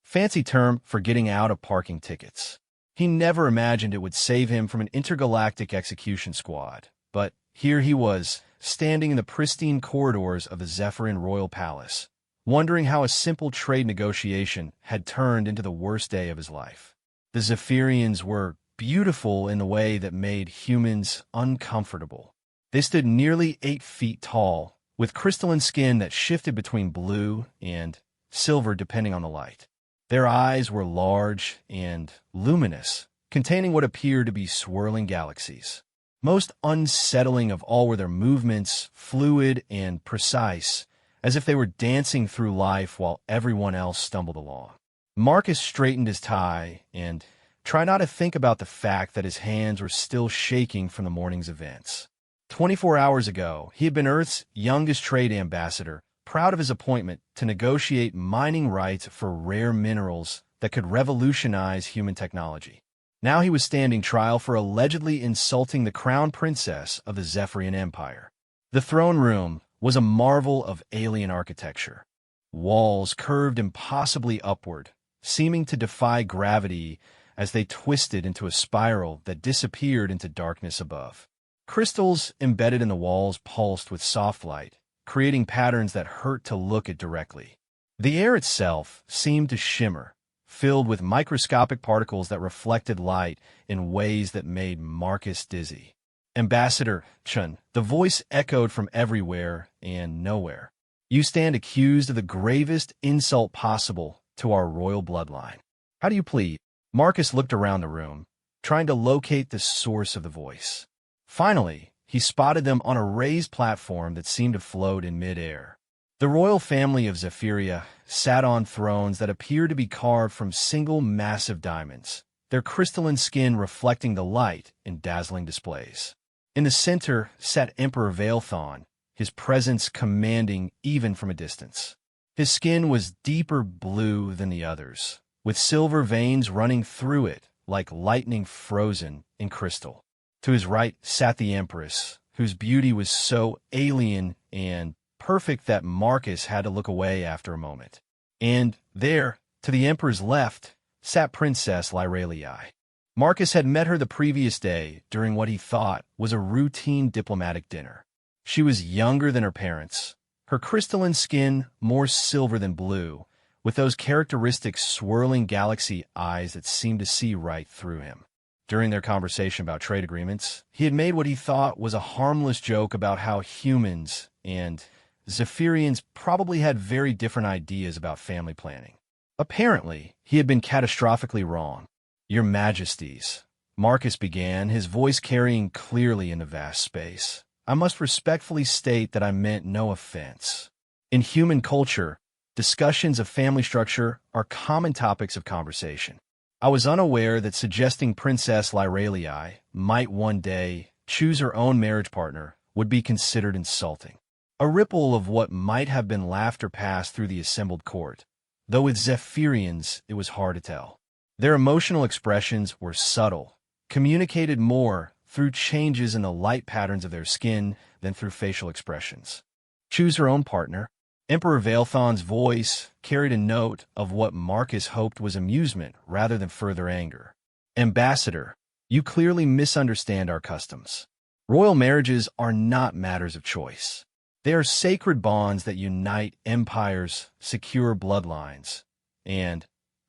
fancy term for getting out of parking tickets. He never imagined it would save him from an intergalactic execution squad, but here he was, standing in the pristine corridors of the Zephyrian royal palace, wondering how a simple trade negotiation had turned into the worst day of his life. The Zephyrians were beautiful in the way that made humans uncomfortable. They stood nearly 8 feet tall, with crystalline skin that shifted between blue and silver depending on the light. Their eyes were large and luminous, containing what appeared to be swirling galaxies. Most unsettling of all were their movements, fluid and precise, as if they were dancing through life while everyone else stumbled along. Marcus straightened his tie and tried not to think about the fact that his hands were still shaking from the morning's events. 24 hours ago, he had been Earth's youngest trade ambassador, proud of his appointment to negotiate mining rights for rare minerals that could revolutionize human technology. Now he was standing trial for allegedly insulting the crown princess of the Zephyrian Empire. The throne room was a marvel of alien architecture. Walls curved impossibly upward, seeming to defy gravity as they twisted into a spiral that disappeared into darkness above. Crystals embedded in the walls pulsed with soft light, creating patterns that hurt to look at directly. The air itself seemed to shimmer, filled with microscopic particles that reflected light in ways that made Marcus dizzy. Ambassador Chun, the voice echoed from everywhere and nowhere. You stand accused of the gravest insult possible to our royal bloodline. How do you plead? Marcus looked around the room, trying to locate the source of the voice. Finally, he spotted them on a raised platform that seemed to float in midair. The royal family of Zephyria sat on thrones that appeared to be carved from single massive diamonds, their crystalline skin reflecting the light in dazzling displays. In the center sat Emperor Veilthon, his presence commanding even from a distance. His skin was deeper blue than the others, with silver veins running through it like lightning frozen in crystal. To his right sat the Empress, whose beauty was so alien and perfect that Marcus had to look away after a moment. And there, to the Emperor's left, sat Princess Lyralii. Marcus had met her the previous day during what he thought was a routine diplomatic dinner. She was younger than her parents, her crystalline skin more silver than blue, with those characteristic swirling galaxy eyes that seemed to see right through him. During their conversation about trade agreements, he had made what he thought was a harmless joke about how humans and Zephyrians probably had very different ideas about family planning. Apparently, he had been catastrophically wrong. Your Majesties, Marcus began, his voice carrying clearly in the vast space. I must respectfully state that I meant no offense. In human culture, discussions of family structure are common topics of conversation. I was unaware that suggesting Princess Lyralii might one day choose her own marriage partner would be considered insulting. A ripple of what might have been laughter passed through the assembled court, though with Zephyrians it was hard to tell. Their emotional expressions were subtle, communicated more through changes in the light patterns of their skin than through facial expressions. Choose her own partner. Emperor Veilthon's voice carried a note of what Marcus hoped was amusement rather than further anger. Ambassador, you clearly misunderstand our customs. Royal marriages are not matters of choice. They are sacred bonds that unite empires, secure bloodlines, and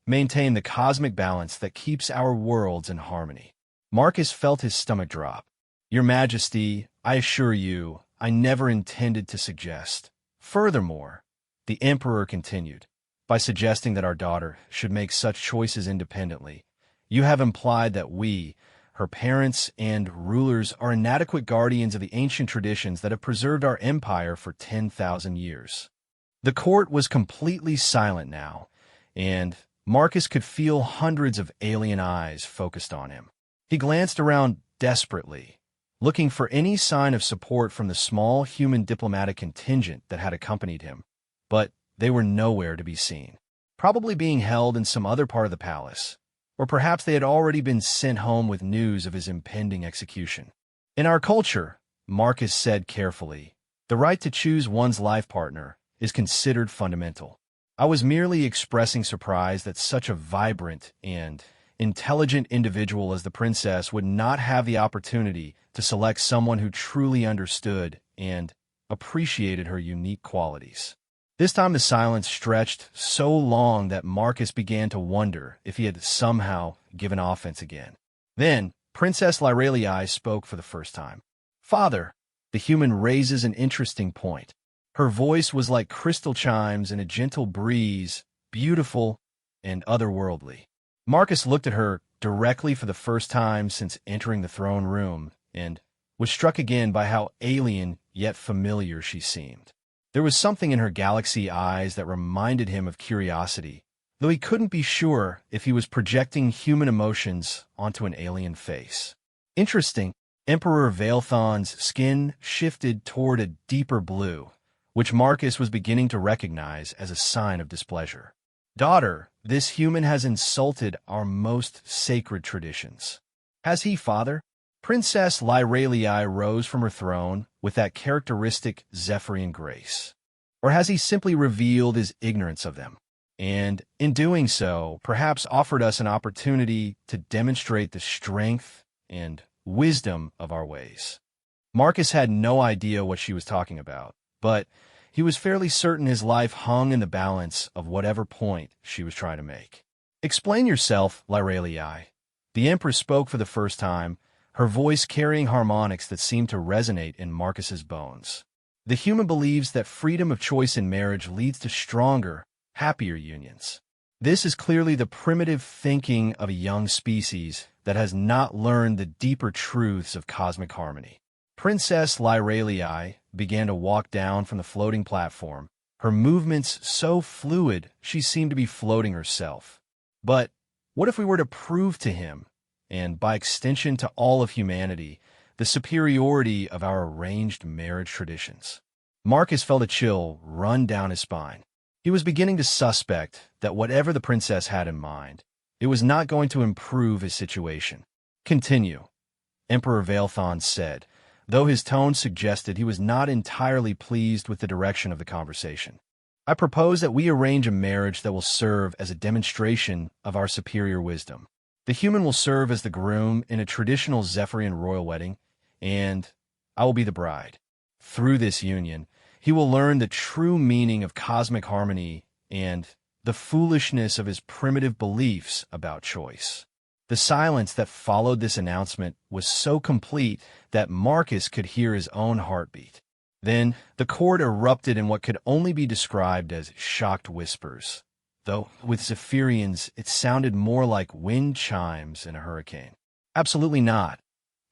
maintain the cosmic balance that keeps our worlds in harmony. Marcus felt his stomach drop. Your Majesty, I assure you, I never intended to suggest. Furthermore, the Emperor continued, by suggesting that our daughter should make such choices independently, you have implied that we, her parents and rulers, are inadequate guardians of the ancient traditions that have preserved our empire for 10,000 years. The court was completely silent now, and Marcus could feel hundreds of alien eyes focused on him. He glanced around desperately, looking for any sign of support from the small human diplomatic contingent that had accompanied him, but they were nowhere to be seen. Probably being held in some other part of the palace, or perhaps they had already been sent home with news of his impending execution. In our culture, Marcus said carefully, the right to choose one's life partner is considered fundamental. I was merely expressing surprise that such a vibrant and intelligent individual as the princess would not have the opportunity to select someone who truly understood and appreciated her unique qualities. This time the silence stretched so long that Marcus began to wonder if he had somehow given offense again. Then, Princess Lyralii spoke for the first time. "Father," the human raises an interesting point. Her voice was like crystal chimes in a gentle breeze, beautiful and otherworldly. Marcus looked at her directly for the first time since entering the throne room and was struck again by how alien yet familiar she seemed. There was something in her galaxy eyes that reminded him of curiosity, though he couldn't be sure if he was projecting human emotions onto an alien face. Interesting, Emperor Veilthon's skin shifted toward a deeper blue, which Marcus was beginning to recognize as a sign of displeasure. "Daughter, this human has insulted our most sacred traditions." "Has he, father?" Princess Lyralii rose from her throne with that characteristic Zephyrian grace. "Or has he simply revealed his ignorance of them, and, in doing so, perhaps offered us an opportunity to demonstrate the strength and wisdom of our ways?" Marcus had no idea what she was talking about, but he was fairly certain his life hung in the balance of whatever point she was trying to make. "Explain yourself, Lyralii." The Empress spoke for the first time, her voice carrying harmonics that seemed to resonate in Marcus's bones. "The human believes that freedom of choice in marriage leads to stronger, happier unions. This is clearly the primitive thinking of a young species that has not learned the deeper truths of cosmic harmony." Princess Lyralii began to walk down from the floating platform, her movements so fluid she seemed to be floating herself. "But what if we were to prove to him, and by extension to all of humanity, the superiority of our arranged marriage traditions?" Marcus felt a chill run down his spine. He was beginning to suspect that whatever the princess had in mind, it was not going to improve his situation. "Continue," Emperor Veilthon said, though his tone suggested he was not entirely pleased with the direction of the conversation. "I propose that we arrange a marriage that will serve as a demonstration of our superior wisdom. The human will serve as the groom in a traditional Zephyrian royal wedding, and I will be the bride. Through this union, he will learn the true meaning of cosmic harmony and the foolishness of his primitive beliefs about choice." The silence that followed this announcement was so complete that Marcus could hear his own heartbeat. Then the court erupted in what could only be described as shocked whispers, though with Zephyrians it sounded more like wind chimes in a hurricane. "Absolutely not."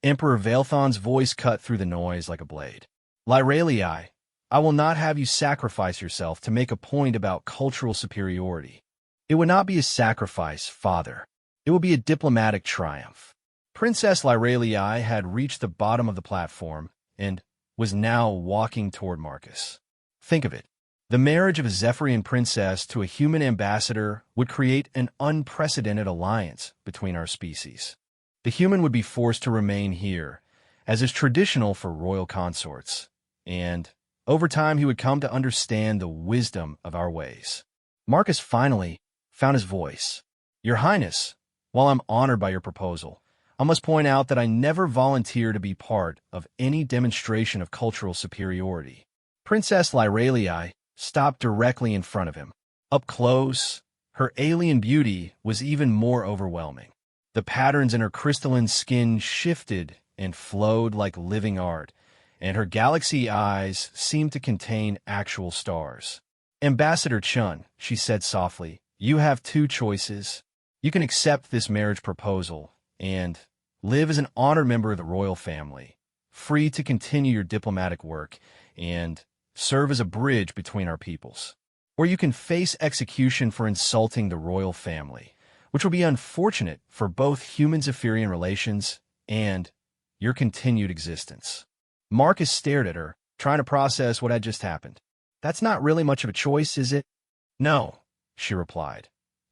Emperor Veilthon's voice cut through the noise like a blade. "Lyralii, I will not have you sacrifice yourself to make a point about cultural superiority. It would not be a sacrifice, father. It will be a diplomatic triumph." Princess Lyralii had reached the bottom of the platform and was now walking toward Marcus. Think of it. The marriage of a Zephyrian princess to a human ambassador would create an unprecedented alliance between our species. The human would be forced to remain here, as is traditional for royal consorts, and over time he would come to understand the wisdom of our ways. Marcus finally found his voice. "Your Highness, while I'm honored by your proposal, I must point out that I never volunteer to be part of any demonstration of cultural superiority." Princess Lyralii stopped directly in front of him. Up close, her alien beauty was even more overwhelming. The patterns in her crystalline skin shifted and flowed like living art, and her galaxy eyes seemed to contain actual stars. "Ambassador Chun," she said softly, "you have two choices. You can accept this marriage proposal and live as an honored member of the royal family, free to continue your diplomatic work and serve as a bridge between our peoples. Or you can face execution for insulting the royal family, which will be unfortunate for both human-Zephyrian relations and your continued existence." Marcus stared at her, trying to process what had just happened. "That's not really much of a choice, is it?" "No," she replied.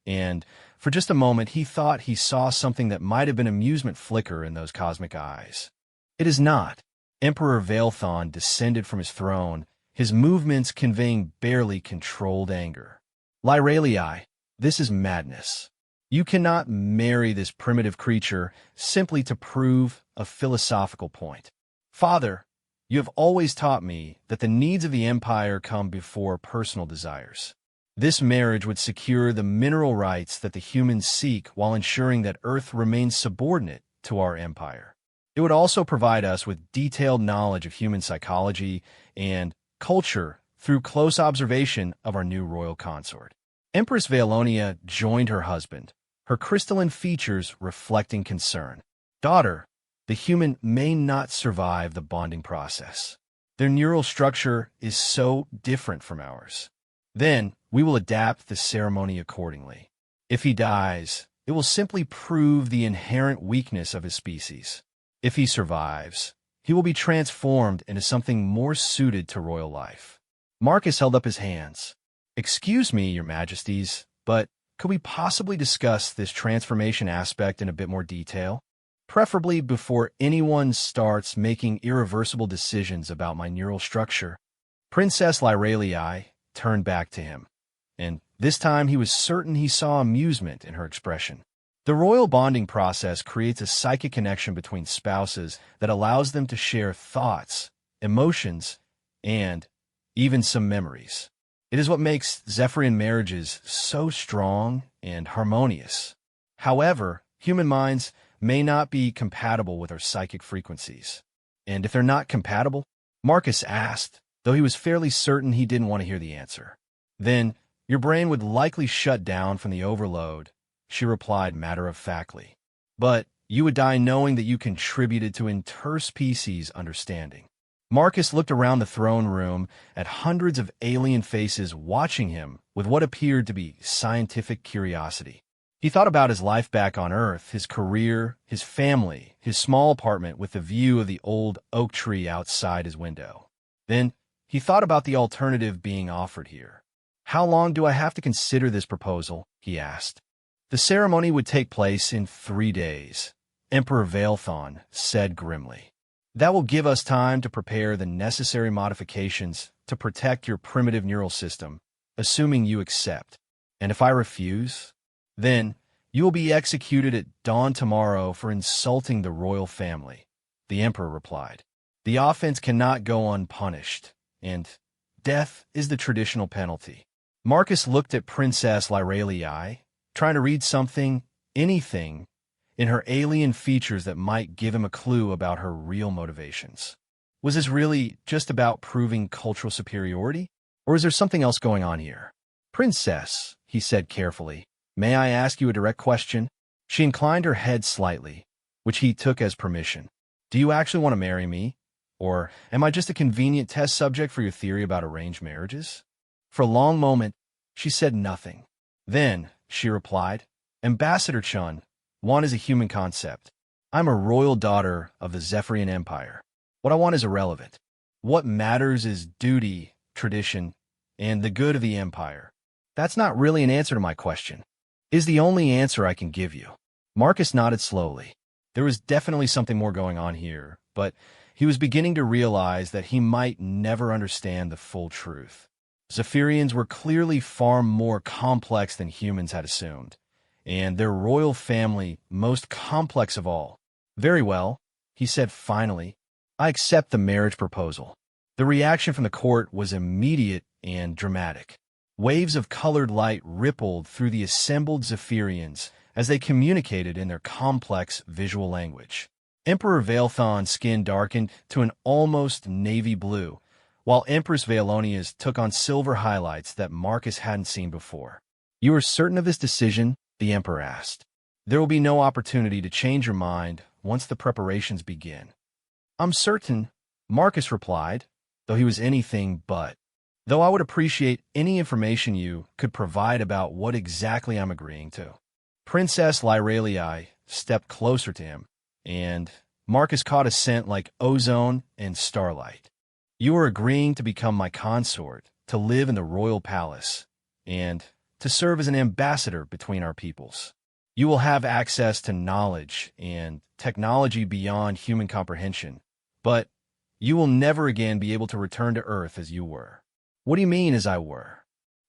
And for just a moment he thought he saw something that might have been amusement flicker in those cosmic eyes. "It is not." Emperor Veilthon descended from his throne, his movements conveying barely controlled anger. Lyralii, this is madness. You cannot marry this primitive creature simply to prove a philosophical point. Father, you have always taught me that the needs of the Empire come before personal desires. This marriage would secure the mineral rights that the humans seek while ensuring that Earth remains subordinate to our Empire. It would also provide us with detailed knowledge of human psychology and culture through close observation of our new royal consort. Empress Valonia joined her husband, her crystalline features reflecting concern. Daughter, the human may not survive the bonding process. Their neural structure is so different from ours. Then, we will adapt the ceremony accordingly. If he dies, it will simply prove the inherent weakness of his species. If he survives, he will be transformed into something more suited to royal life. Marcus held up his hands. Excuse me, your majesties, but could we possibly discuss this transformation aspect in a bit more detail? Preferably before anyone starts making irreversible decisions about my neural structure. Princess Lyralii turned back to him, and this time he was certain he saw amusement in her expression. The royal bonding process creates a psychic connection between spouses that allows them to share thoughts, emotions, and even some memories. It is what makes Zephyrian marriages so strong and harmonious. However, human minds may not be compatible with our psychic frequencies. And if they're not compatible, Marcus asked, though he was fairly certain he didn't want to hear the answer. Then, your brain would likely shut down from the overload, she replied matter-of-factly. But you would die knowing that you contributed to interspecies understanding. Marcus looked around the throne room at hundreds of alien faces watching him with what appeared to be scientific curiosity. He thought about his life back on Earth, his career, his family, his small apartment with the view of the old oak tree outside his window. Then, he thought about the alternative being offered here. How long do I have to consider this proposal? He asked. The ceremony would take place in 3 days, Emperor Valethon said grimly. That will give us time to prepare the necessary modifications to protect your primitive neural system, assuming you accept. And if I refuse, then you will be executed at dawn tomorrow for insulting the royal family, the emperor replied. The offense cannot go unpunished, and death is the traditional penalty. Marcus looked at Princess Lyralii, trying to read something, anything, in her alien features that might give him a clue about her real motivations. Was this really just about proving cultural superiority? Or is there something else going on here? Princess, he said carefully, may I ask you a direct question? She inclined her head slightly, which he took as permission. Do you actually want to marry me? Or am I just a convenient test subject for your theory about arranged marriages? For a long moment, she said nothing. Then, she replied, Ambassador Chun, one is a human concept. I'm a royal daughter of the Zephyrian Empire. What I want is irrelevant. What matters is duty, tradition, and the good of the Empire. That's not really an answer to my question. Is the only answer I can give you. Marcus nodded slowly. There was definitely something more going on here, but he was beginning to realize that he might never understand the full truth. Zephyrians were clearly far more complex than humans had assumed, and their royal family most complex of all. Very well, he said finally, I accept the marriage proposal. The reaction from the court was immediate and dramatic. Waves of colored light rippled through the assembled Zephyrians as they communicated in their complex visual language. Emperor Valethon's skin darkened to an almost navy blue, while Empress Valonia's took on silver highlights that Marcus hadn't seen before. You are certain of this decision? The Emperor asked. There will be no opportunity to change your mind once the preparations begin. I'm certain, Marcus replied, though he was anything but. Though I would appreciate any information you could provide about what exactly I'm agreeing to. Princess Lyralii stepped closer to him, and Marcus caught a scent like ozone and starlight. You are agreeing to become my consort, to live in the royal palace, and to serve as an ambassador between our peoples. You will have access to knowledge and technology beyond human comprehension, but you will never again be able to return to Earth as you were. What do you mean as I were?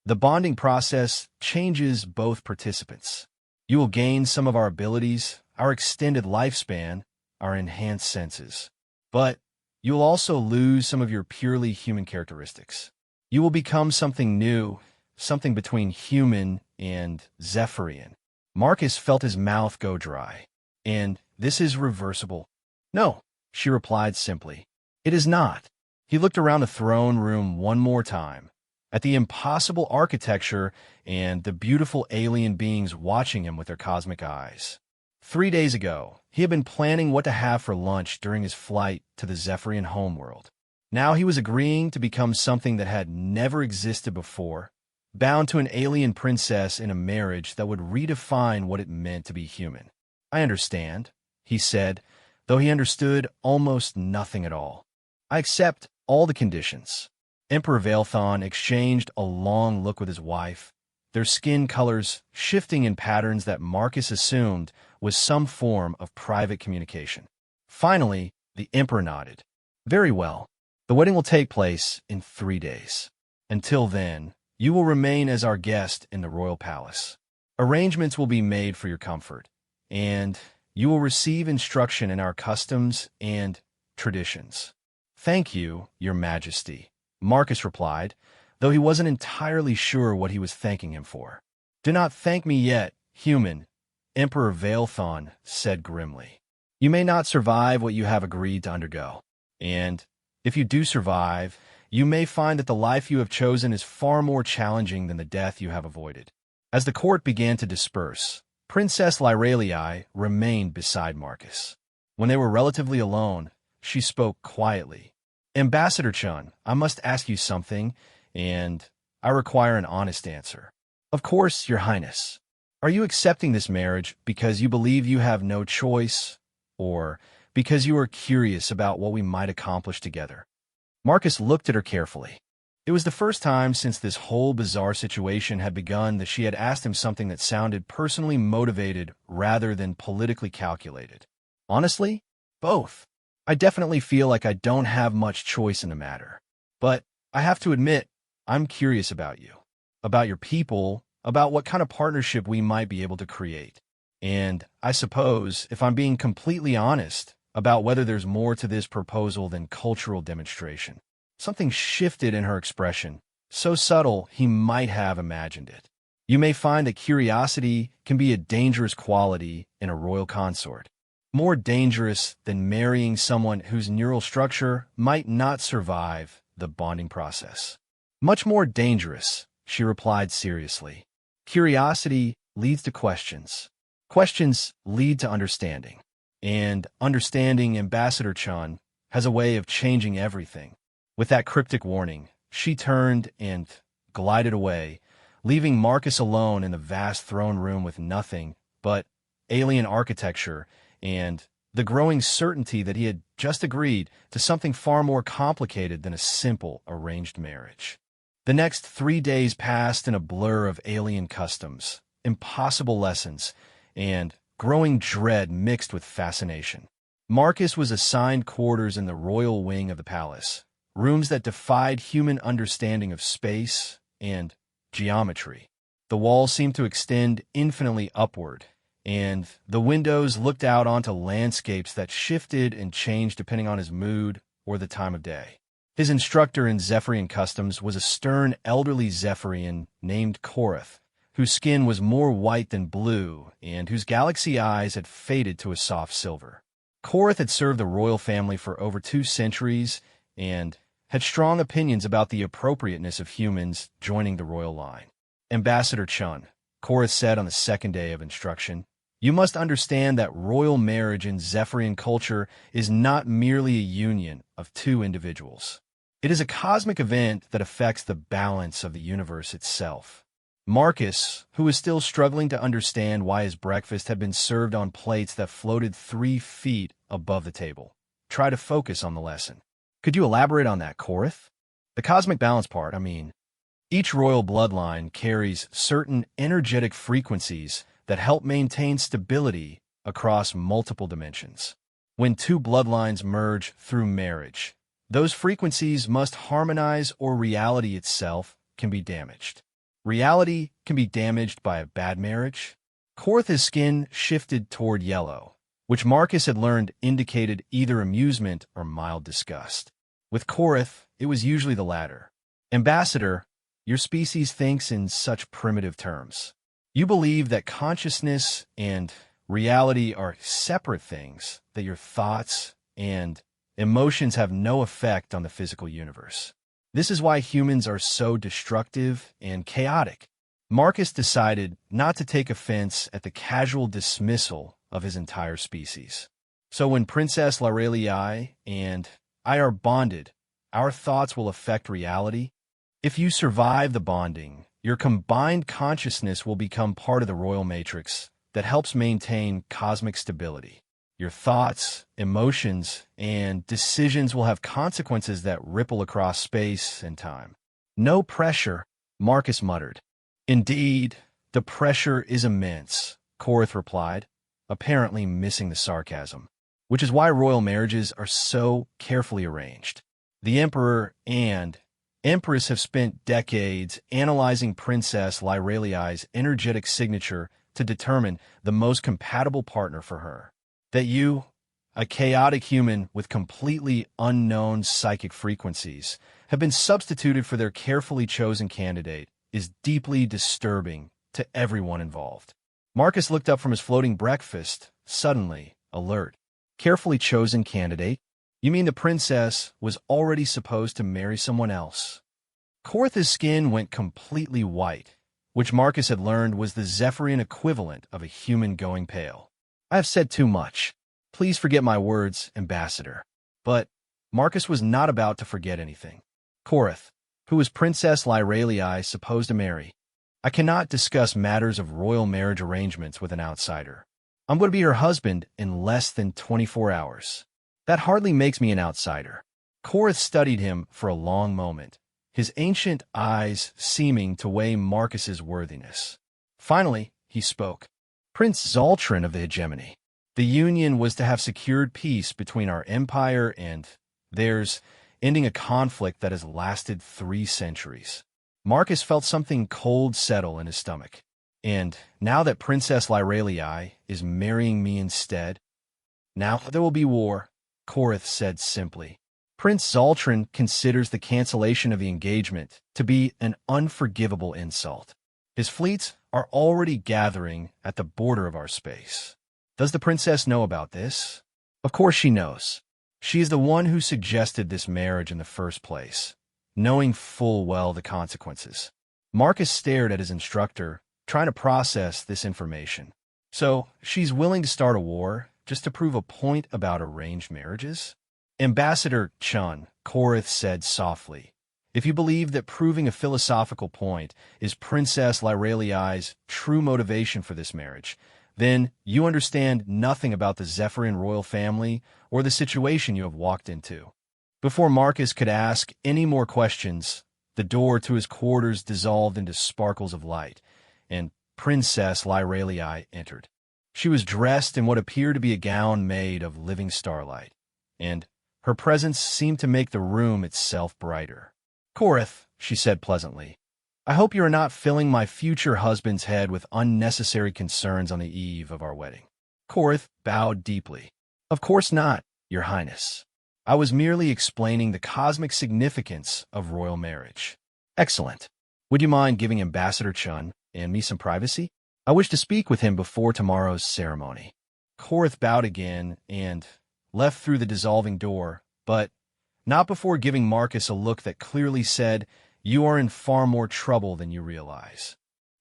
The bonding process changes both participants. You will gain some of our abilities, our extended lifespan, our enhanced senses. But you will also lose some of your purely human characteristics. You will become something new, something between human and Zephyrian. Marcus felt his mouth go dry. And this is reversible. No, she replied simply. It is not. He looked around the throne room one more time, at the impossible architecture and the beautiful alien beings watching him with their cosmic eyes. 3 days ago, he had been planning what to have for lunch during his flight to the Zephyrian homeworld. Now he was agreeing to become something that had never existed before, bound to an alien princess in a marriage that would redefine what it meant to be human. I understand, he said, though he understood almost nothing at all. I accept all the conditions. Emperor Veilthon exchanged a long look with his wife, their skin colors shifting in patterns that Marcus assumed was some form of private communication. Finally, the Emperor nodded. Very well. The wedding will take place in 3 days. Until then, you will remain as our guest in the royal palace. Arrangements will be made for your comfort, and you will receive instruction in our customs and traditions. Thank you, Your Majesty, Marcus replied, though he wasn't entirely sure what he was thanking him for. Do not thank me yet, human, Emperor Veilthon said grimly. You may not survive what you have agreed to undergo, and if you do survive, you may find that the life you have chosen is far more challenging than the death you have avoided. As the court began to disperse, Princess Lyralii remained beside Marcus. When they were relatively alone, she spoke quietly. Ambassador Chun, I must ask you something, and I require an honest answer. Of course, Your Highness. Are you accepting this marriage because you believe you have no choice, or because you are curious about what we might accomplish together? Marcus looked at her carefully. It was the first time since this whole bizarre situation had begun that she had asked him something that sounded personally motivated rather than politically calculated. Honestly, both. I definitely feel like I don't have much choice in the matter. But I have to admit, I'm curious about you, about your people, about what kind of partnership we might be able to create. And I suppose, if I'm being completely honest, about whether there's more to this proposal than cultural demonstration. Something shifted in her expression, so subtle he might have imagined it. You may find that curiosity can be a dangerous quality in a royal consort. More dangerous than marrying someone whose neural structure might not survive the bonding process. Much more dangerous, she replied seriously. Curiosity leads to questions. Questions lead to understanding. And understanding, Ambassador Chun, has a way of changing everything. With that cryptic warning, she turned and glided away, leaving Marcus alone in the vast throne room with nothing but alien architecture and the growing certainty that he had just agreed to something far more complicated than a simple arranged marriage. The next 3 days passed in a blur of alien customs, impossible lessons, and growing dread mixed with fascination. Marcus was assigned quarters in the royal wing of the palace, rooms that defied human understanding of space and geometry. The walls seemed to extend infinitely upward, and the windows looked out onto landscapes that shifted and changed depending on his mood or the time of day. His instructor in Zephyrian customs was a stern elderly Zephyrian named Korath, whose skin was more white than blue and whose galaxy eyes had faded to a soft silver. Korath had served the royal family for over 2 centuries and had strong opinions about the appropriateness of humans joining the royal line. Ambassador Chun, Korath said on the second day of instruction, you must understand that royal marriage in Zephyrian culture is not merely a union of 2 individuals. It is a cosmic event that affects the balance of the universe itself. Marcus, who was still struggling to understand why his breakfast had been served on plates that floated 3 feet above the table, tried to focus on the lesson. Could you elaborate on that, Korath? The cosmic balance part, I mean. Each royal bloodline carries certain energetic frequencies that help maintain stability across multiple dimensions. When 2 bloodlines merge through marriage, those frequencies must harmonize or reality itself can be damaged. reality can be damaged by a bad marriage? Korth's skin shifted toward yellow, which Marcus had learned indicated either amusement or mild disgust. With Korth, it was usually the latter. Ambassador, your species thinks in such primitive terms. You believe that consciousness and reality are separate things, that your thoughts and emotions have no effect on the physical universe. This is why humans are so destructive and chaotic. Marcus decided not to take offense at the casual dismissal of his entire species. So when Princess Laurelii and I are bonded, our thoughts will affect reality. If you survive the bonding, your combined consciousness will become part of the royal matrix that helps maintain cosmic stability. Your thoughts, emotions, and decisions will have consequences that ripple across space and time. No pressure, Marcus muttered. Indeed, the pressure is immense, Korth replied, apparently missing the sarcasm, which is why royal marriages are so carefully arranged. The Emperor and Empress have spent decades analyzing Princess Laurelii's energetic signature to determine the most compatible partner for her. That you, a chaotic human with completely unknown psychic frequencies, have been substituted for their carefully chosen candidate is deeply disturbing to everyone involved. Marcus looked up from his floating breakfast, suddenly alert. Carefully chosen candidate? You mean the princess was already supposed to marry someone else? Korth's skin went completely white, which Marcus had learned was the Zephyrian equivalent of a human going pale. I have said too much. Please forget my words, Ambassador. But Marcus was not about to forget anything. Korth, who was Princess Laurelii supposed to marry? I cannot discuss matters of royal marriage arrangements with an outsider. I'm going to be her husband in less than 24 hours. That hardly makes me an outsider. Korth studied him for a long moment, his ancient eyes seeming to weigh Marcus's worthiness. Finally, he spoke. Prince Zoltran of the hegemony. The union was to have secured peace between our empire and theirs, ending a conflict that has lasted 3 centuries. Marcus felt something cold settle in his stomach. And now that Princess Laurelii is marrying me instead, now there will be war, Korth said simply. Prince Zoltran considers the cancellation of the engagement to be an unforgivable insult. His fleets are already gathering at the border of our space. Does the princess know about this? Of course she knows. She is the one who suggested this marriage in the first place, knowing full well the consequences. Marcus stared at his instructor, trying to process this information. So, she's willing to start a war just to prove a point about arranged marriages? Ambassador Chun, Korth said softly, if you believe that proving a philosophical point is Princess Laurelii's true motivation for this marriage, then you understand nothing about the Zephyrian royal family or the situation you have walked into. Before Marcus could ask any more questions, the door to his quarters dissolved into sparkles of light, and Princess Laurelii entered. She was dressed in what appeared to be a gown made of living starlight, and her presence seemed to make the room itself brighter. Korth, she said pleasantly, I hope you are not filling my future husband's head with unnecessary concerns on the eve of our wedding. Korth bowed deeply. Of course not, Your Highness. I was merely explaining the cosmic significance of royal marriage. Excellent. Would you mind giving Ambassador Chun and me some privacy? I wish to speak with him before tomorrow's ceremony. Korth bowed again and left through the dissolving door, but not before giving Marcus a look that clearly said, you are in far more trouble than you realize.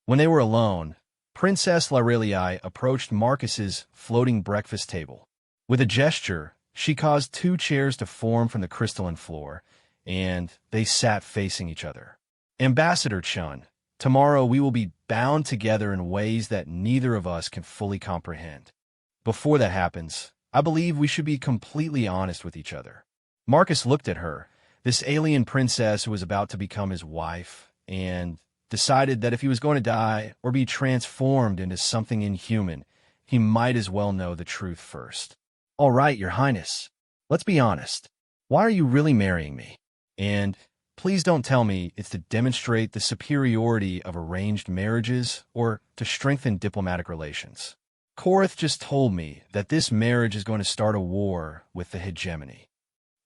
When they were alone, Princess Laurelii approached Marcus's floating breakfast table. With a gesture, she caused 2 chairs to form from the crystalline floor, and they sat facing each other. Ambassador Chun, tomorrow we will be bound together in ways that neither of us can fully comprehend. Before that happens, I believe we should be completely honest with each other. Marcus looked at her, this alien princess who was about to become his wife, and decided that if he was going to die or be transformed into something inhuman, he might as well know the truth first. All right, Your Highness, let's be honest. Why are you really marrying me? And Please don't tell me it's to demonstrate the superiority of arranged marriages or to strengthen diplomatic relations. Korath just told me that this marriage is going to start a war with the hegemony.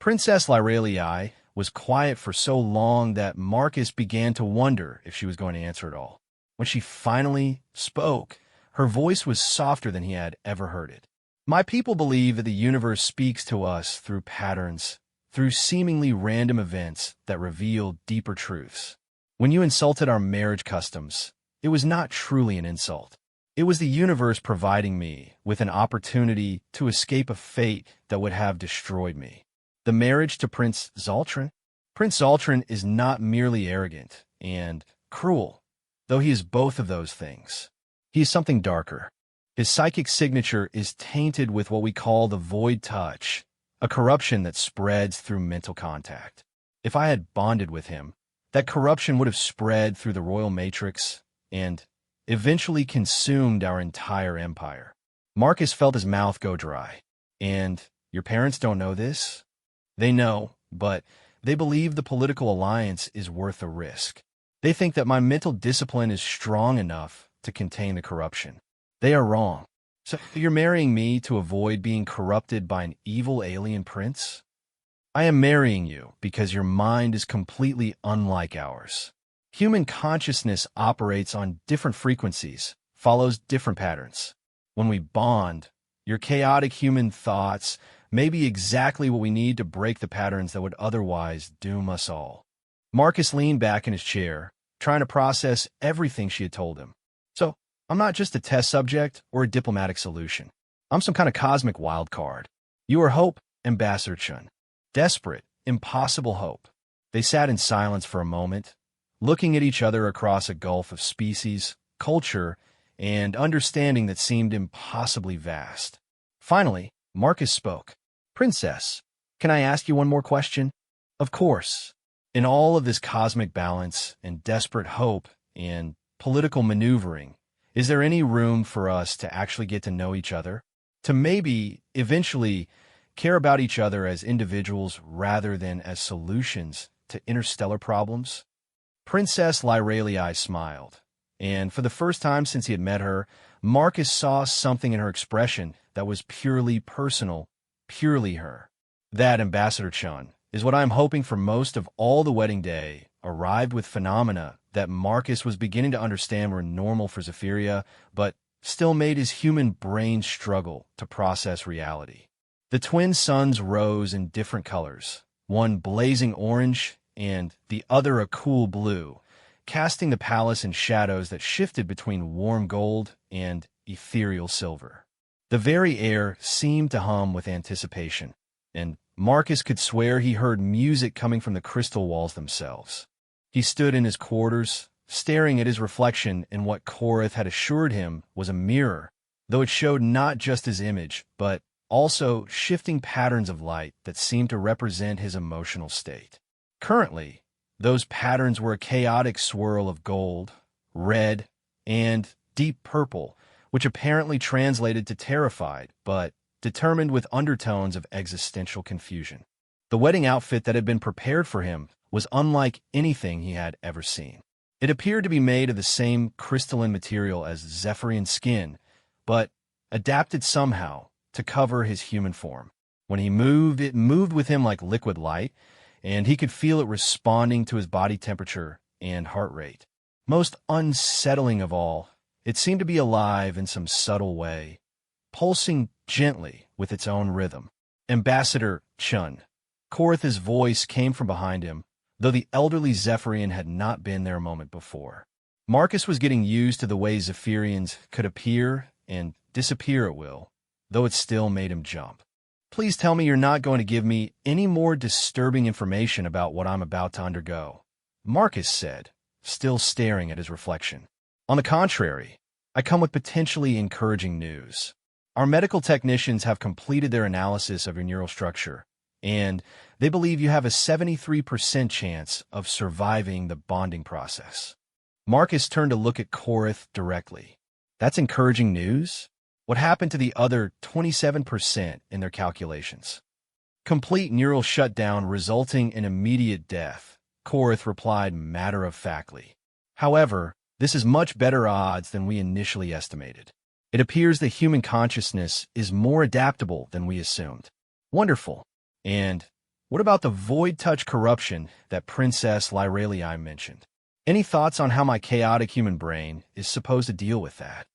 Princess Lyralii was quiet for so long that Marcus began to wonder if she was going to answer at all. When she finally spoke, her voice was softer than he had ever heard it. My people believe that the universe speaks to us through patterns, through seemingly random events that reveal deeper truths. When you insulted our marriage customs, it was not truly an insult. It was the universe providing me with an opportunity to escape a fate that would have destroyed me. The marriage to Prince Zoltran? Prince Zoltran is not merely arrogant and cruel, though he is both of those things. He is something darker. His psychic signature is tainted with what we call the void touch, a corruption that spreads through mental contact. If I had bonded with him, that corruption would have spread through the royal matrix and eventually consumed our entire empire. Marcus felt his mouth go dry. And your parents don't know this? They know, but they believe the political alliance is worth the risk. They think that my mental discipline is strong enough to contain the corruption. They are wrong. So you're marrying me to avoid being corrupted by an evil alien prince? I am marrying you because your mind is completely unlike ours. Human consciousness operates on different frequencies, follows different patterns. When we bond, your chaotic human thoughts may be exactly what we need to break the patterns that would otherwise doom us all. Marcus leaned back in his chair, trying to process everything she had told him. So, I'm not just a test subject or a diplomatic solution. I'm some kind of cosmic wild card. You are hope, Ambassador Chun. Desperate, impossible hope. They sat in silence for a moment, looking at each other across a gulf of species, culture, and understanding that seemed impossibly vast. Finally, Marcus spoke. Princess, can I ask you one more question? Of course. In all of this cosmic balance and desperate hope and political maneuvering, is there any room for us to actually get to know each other? To maybe, eventually, care about each other as individuals rather than as solutions to interstellar problems? Princess Lyralii smiled, and for the first time since he had met her, Marcus saw something in her expression that was purely personal, purely her. That, Ambassador Chun, is what I'm hoping for most of all. The wedding day arrived with phenomena that Marcus was beginning to understand were normal for Zephyria, but still made his human brain struggle to process reality. The twin suns rose in different colors, one blazing orange and the other a cool blue, casting the palace in shadows that shifted between warm gold and ethereal silver. The very air seemed to hum with anticipation, and Marcus could swear he heard music coming from the crystal walls themselves. He stood in his quarters, staring at his reflection in what Korath had assured him was a mirror, though it showed not just his image, but also shifting patterns of light that seemed to represent his emotional state. Currently, those patterns were a chaotic swirl of gold, red, and deep purple, which apparently translated to terrified, but determined with undertones of existential confusion. The wedding outfit that had been prepared for him was unlike anything he had ever seen. It appeared to be made of the same crystalline material as Zephyrian skin, but adapted somehow to cover his human form. When he moved, it moved with him like liquid light, and he could feel it responding to his body temperature and heart rate. Most unsettling of all, it seemed to be alive in some subtle way, pulsing gently with its own rhythm. Ambassador Chun. Korath's voice came from behind him, though the elderly Zephyrian had not been there a moment before. Marcus was getting used to the way Zephyrians could appear and disappear at will, though it still made him jump. Please tell me you're not going to give me any more disturbing information about what I'm about to undergo, Marcus said, still staring at his reflection. On the contrary, I come with potentially encouraging news. Our medical technicians have completed their analysis of your neural structure, and they believe you have a 73% chance of surviving the bonding process. Marcus turned to look at Korath directly. That's encouraging news? What happened to the other 27% in their calculations? Complete neural shutdown resulting in immediate death, Korath replied matter-of-factly. However, this is much better odds than we initially estimated. It appears that human consciousness is more adaptable than we assumed. Wonderful. And what about the void touch corruption that Princess Lyralii mentioned? Any thoughts on how my chaotic human brain is supposed to deal with that?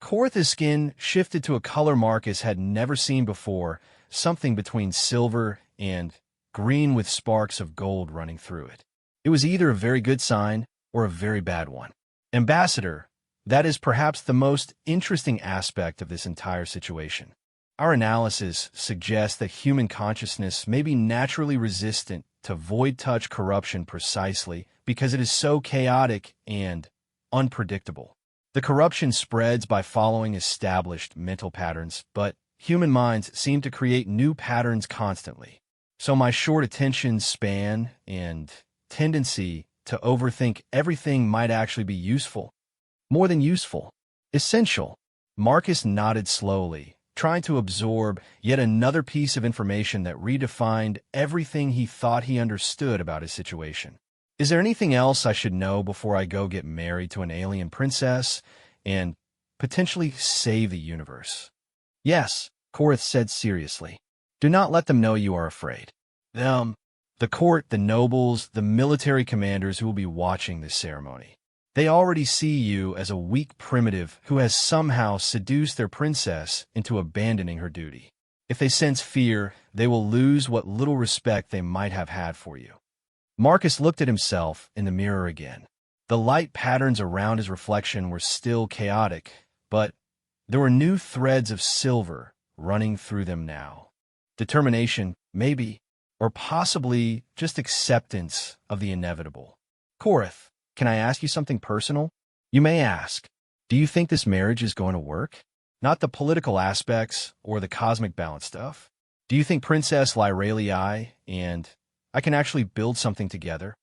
Korath's skin shifted to a color Marcus had never seen before, something between silver and green with sparks of gold running through it. It was either a very good sign or a very bad one. Ambassador, that is perhaps the most interesting aspect of this entire situation. Our analysis suggests that human consciousness may be naturally resistant to void touch corruption precisely because it is so chaotic and unpredictable. The corruption spreads by following established mental patterns, but human minds seem to create new patterns constantly. So my short attention span and tendency to overthink everything might actually be useful. More than useful. Essential. Marcus nodded slowly, trying to absorb yet another piece of information that redefined everything he thought he understood about his situation. Is there anything else I should know before I go get married to an alien princess and potentially save the universe? Yes, Korath said seriously. Do not let them know you are afraid. The court, the nobles, the military commanders who will be watching this ceremony. They already see you as a weak primitive who has somehow seduced their princess into abandoning her duty. If they sense fear, they will lose what little respect they might have had for you. Marcus looked at himself in the mirror again. The light patterns around his reflection were still chaotic, but there were new threads of silver running through them now. Determination, maybe, or possibly just acceptance of the inevitable. Korath, can I ask you something personal? You may ask, do you think this marriage is going to work? Not the political aspects or the cosmic balance stuff. Do you think Princess Lyralii and I can actually build something together?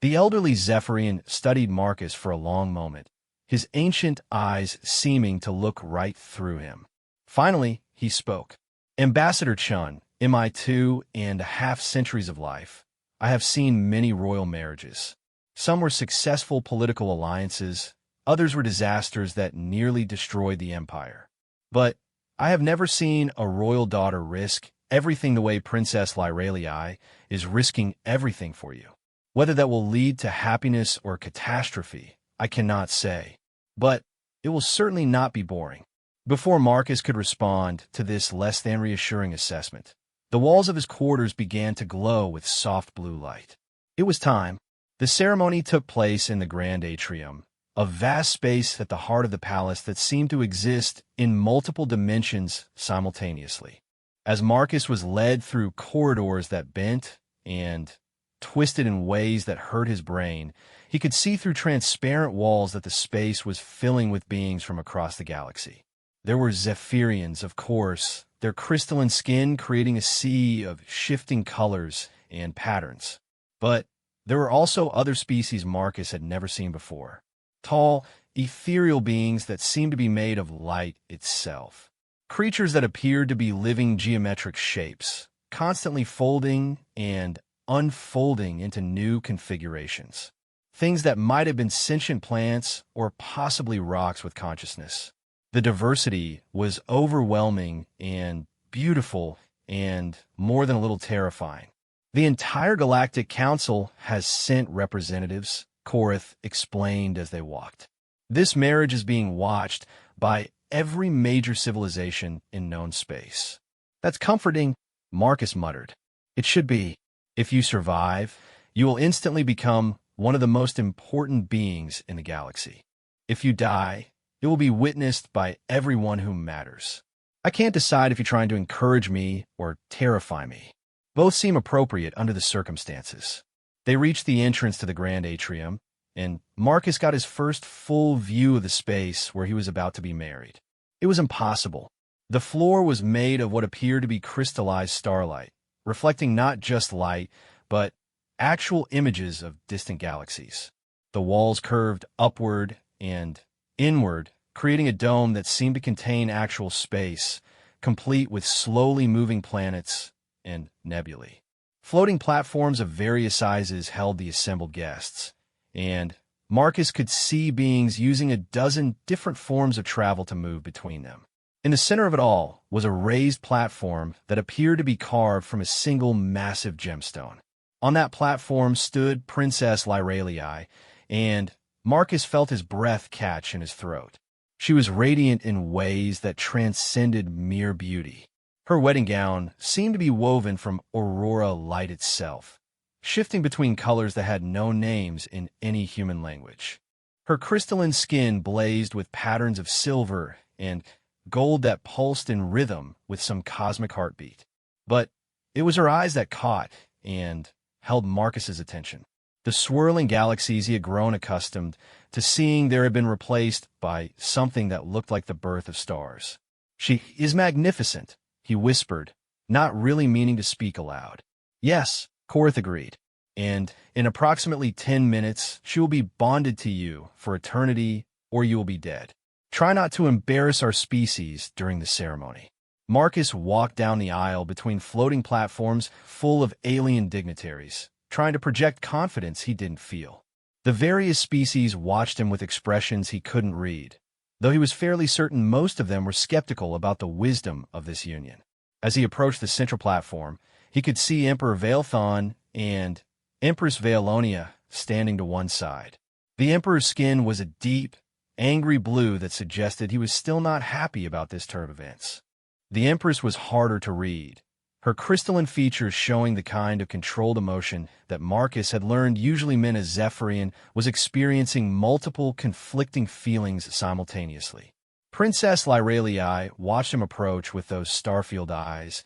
The elderly Zephyrian studied Marcus for a long moment, his ancient eyes seeming to look right through him. Finally, he spoke. Ambassador Chun, in my 2.5 centuries of life, I have seen many royal marriages. Some were successful political alliances, others were disasters that nearly destroyed the empire. But I have never seen a royal daughter risk everything the way Princess Lyralii is risking everything for you. Whether that will lead to happiness or catastrophe, I cannot say. But it will certainly not be boring. Before Marcus could respond to this less than reassuring assessment, the walls of his quarters began to glow with soft blue light. It was time. The ceremony took place in the grand atrium, a vast space at the heart of the palace that seemed to exist in multiple dimensions simultaneously. As Marcus was led through corridors that bent and twisted in ways that hurt his brain, he could see through transparent walls that the space was filling with beings from across the galaxy. There were Zephyrians, of course, their crystalline skin creating a sea of shifting colors and patterns. But there were also other species Marcus had never seen before. Tall, ethereal beings that seemed to be made of light itself. Creatures that appeared to be living geometric shapes, constantly folding and unfolding into new configurations. Things that might have been sentient plants or possibly rocks with consciousness. The diversity was overwhelming and beautiful and more than a little terrifying. The entire Galactic Council has sent representatives, Korath explained as they walked. This marriage is being watched by every major civilization in known space. That's comforting, Marcus muttered. It should be. If you survive, you will instantly become one of the most important beings in the galaxy. If you die, it will be witnessed by everyone who matters. I can't decide if you're trying to encourage me or terrify me. Both seem appropriate under the circumstances. They reached the entrance to the grand atrium, and Marcus got his first full view of the space where he was about to be married. It was impossible. The floor was made of what appeared to be crystallized starlight, reflecting not just light, but actual images of distant galaxies. The walls curved upward and inward, creating a dome that seemed to contain actual space, complete with slowly moving planets and nebulae. Floating platforms of various sizes held the assembled guests, and Marcus could see beings using a dozen different forms of travel to move between them. In the center of it all was a raised platform that appeared to be carved from a single massive gemstone. On that platform stood Princess Lyralii, and Marcus felt his breath catch in his throat. She was radiant in ways that transcended mere beauty. Her wedding gown seemed to be woven from aurora light itself, shifting between colors that had no names in any human language. Her crystalline skin blazed with patterns of silver and gold that pulsed in rhythm with some cosmic heartbeat. But it was her eyes that caught and held Marcus's attention. The swirling galaxies he had grown accustomed to seeing there had been replaced by something that looked like the birth of stars. "She is magnificent," he whispered, not really meaning to speak aloud. "Yes," Korth agreed. "And in approximately 10 minutes, she will be bonded to you for eternity, or you will be dead. Try not to embarrass our species during the ceremony." Marcus walked down the aisle between floating platforms full of alien dignitaries, trying to project confidence he didn't feel. The various species watched him with expressions he couldn't read, though he was fairly certain most of them were skeptical about the wisdom of this union. As he approached the central platform, he could see Emperor Veilthon and Empress Veolonia standing to one side. The Emperor's skin was a deep, angry blue that suggested he was still not happy about this turn of events. The Empress was harder to read, her crystalline features showing the kind of controlled emotion that Marcus had learned usually meant a Zephyrian was experiencing multiple conflicting feelings simultaneously. Princess Lyralii watched him approach with those starfield eyes,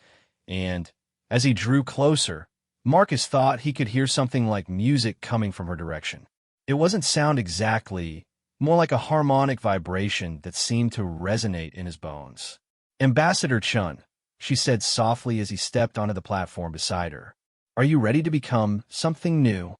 and as he drew closer, Marcus thought he could hear something like music coming from her direction. It wasn't sound exactly, more like a harmonic vibration that seemed to resonate in his bones. "Ambassador Chun," she said softly as he stepped onto the platform beside her, "are you ready to become something new?"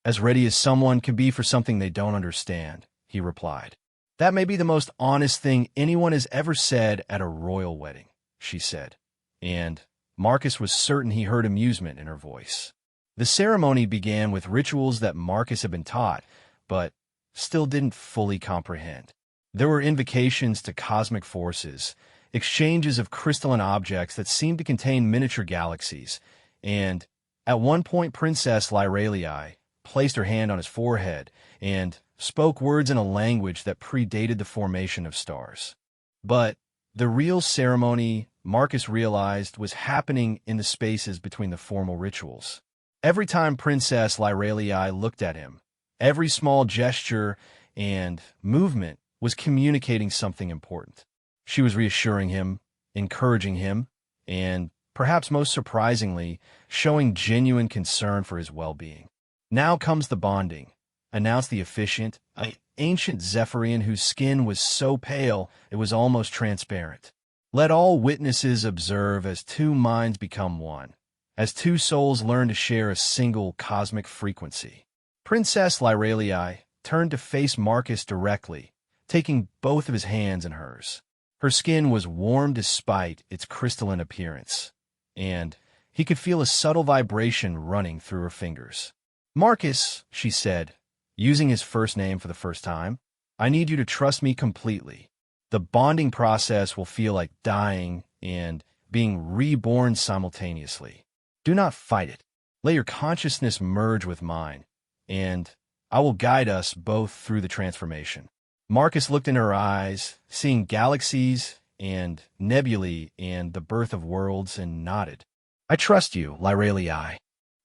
"As ready as someone can be for something they don't understand," he replied. "That may be the most honest thing anyone has ever said at a royal wedding," she said, and Marcus was certain he heard amusement in her voice. The ceremony began with rituals that Marcus had been taught, but still didn't fully comprehend. There were invocations to cosmic forces, exchanges of crystalline objects that seemed to contain miniature galaxies, and at one point Princess Lyralii placed her hand on his forehead and spoke words in a language that predated the formation of stars. But the real ceremony, Marcus realized, was happening in the spaces between the formal rituals. Every time Princess Lyralii looked at him, every small gesture and movement was communicating something important. She was reassuring him, encouraging him, and, perhaps most surprisingly, showing genuine concern for his well-being. "Now comes the bonding," announced the officiant, an ancient Zephyrian whose skin was so pale it was almost transparent. "Let all witnesses observe as two minds become one, as two souls learn to share a single cosmic frequency." Princess Lyralii turned to face Marcus directly, taking both of his hands in hers. Her skin was warm despite its crystalline appearance, and he could feel a subtle vibration running through her fingers. "Marcus," she said, using his first name for the first time, "I need you to trust me completely. The bonding process will feel like dying and being reborn simultaneously. Do not fight it. Let your consciousness merge with mine, and I will guide us both through the transformation." Marcus looked in her eyes, seeing galaxies and nebulae and the birth of worlds, and nodded. "I trust you, Lyralii."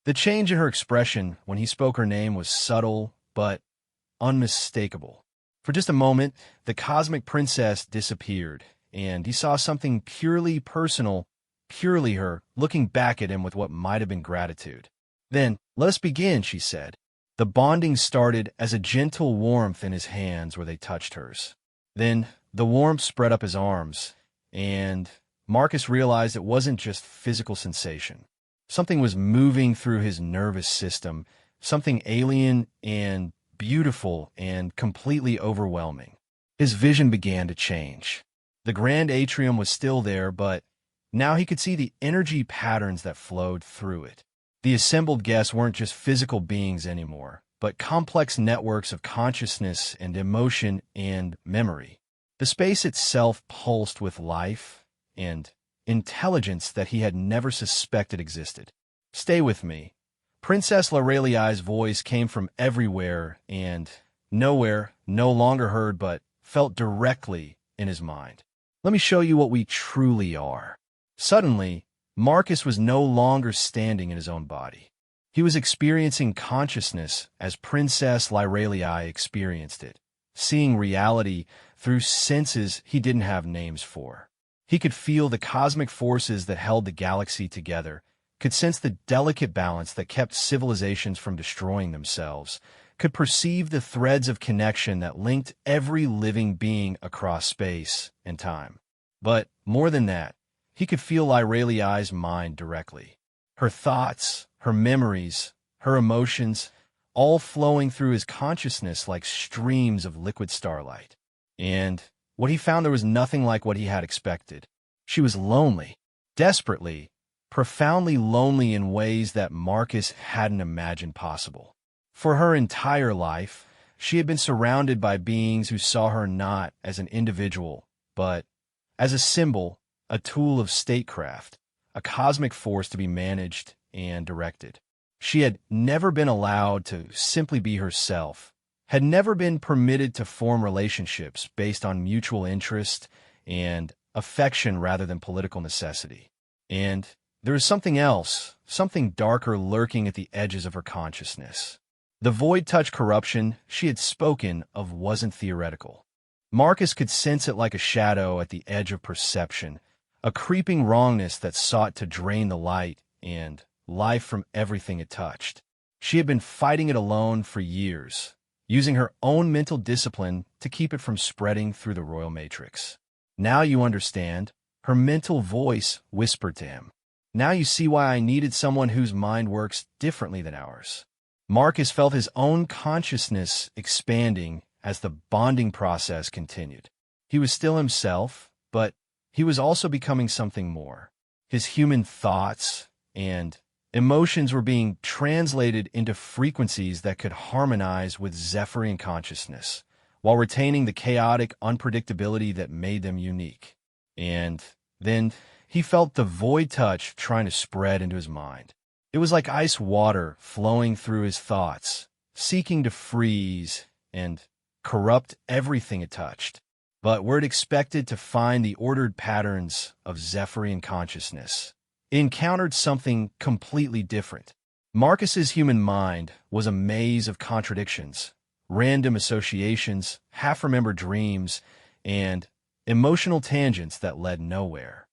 The change in her expression when he spoke her name was subtle but unmistakable. For just a moment, the cosmic princess disappeared, and he saw something purely personal, purely her, looking back at him with what might have been gratitude. "Then, let us begin," she said. The bonding started as a gentle warmth in his hands where they touched hers. Then the warmth spread up his arms, and Marcus realized it wasn't just physical sensation. Something was moving through his nervous system, something alien and beautiful and completely overwhelming. His vision began to change. The grand atrium was still there, but now he could see the energy patterns that flowed through it. The assembled guests weren't just physical beings anymore, but complex networks of consciousness and emotion and memory. The space itself pulsed with life and intelligence that he had never suspected existed. "Stay with me." Princess Lorelei's voice came from everywhere and nowhere, no longer heard but felt directly in his mind. "Let me show you what we truly are." Suddenly, Marcus was no longer standing in his own body. He was experiencing consciousness as Princess Lorelei experienced it, seeing reality through senses he didn't have names for. He could feel the cosmic forces that held the galaxy together, could sense the delicate balance that kept civilizations from destroying themselves, could perceive the threads of connection that linked every living being across space and time. But more than that, he could feel Lorelei's mind directly. Her thoughts, her memories, her emotions, all flowing through his consciousness like streams of liquid starlight. And what he found, there was nothing like what he had expected. She was lonely, desperately, profoundly lonely in ways that Marcus hadn't imagined possible. For her entire life, she had been surrounded by beings who saw her not as an individual, but as a symbol, a tool of statecraft, a cosmic force to be managed and directed. She had never been allowed to simply be herself, had never been permitted to form relationships based on mutual interest and affection rather than political necessity. And there was something else, something darker lurking at the edges of her consciousness. The void-touch corruption she had spoken of wasn't theoretical. Marcus could sense it like a shadow at the edge of perception, a creeping wrongness that sought to drain the light and life from everything it touched. She had been fighting it alone for years, using her own mental discipline to keep it from spreading through the royal matrix. "Now you understand," her mental voice whispered to him. "Now you see why I needed someone whose mind works differently than ours." Marcus felt his own consciousness expanding as the bonding process continued. He was still himself, but he was also becoming something more. His human thoughts and emotions were being translated into frequencies that could harmonize with Zephyrian consciousness, while retaining the chaotic unpredictability that made them unique. And then he felt the void touch trying to spread into his mind. It was like ice water flowing through his thoughts, seeking to freeze and corrupt everything it touched. But where it expected to find the ordered patterns of Zephyrian consciousness, it encountered something completely different. Marcus's human mind was a maze of contradictions, random associations, half-remembered dreams, and emotional tangents that led nowhere.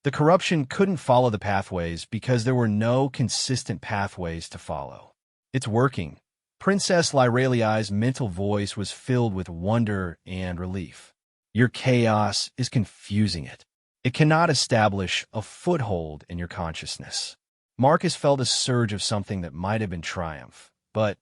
The corruption couldn't follow the pathways because there were no consistent pathways to follow. "It's working." Princess Lorelei's mental voice was filled with wonder and relief. "Your chaos is confusing it. It cannot establish a foothold in your consciousness." Marcus felt a surge of something that might have been triumph, but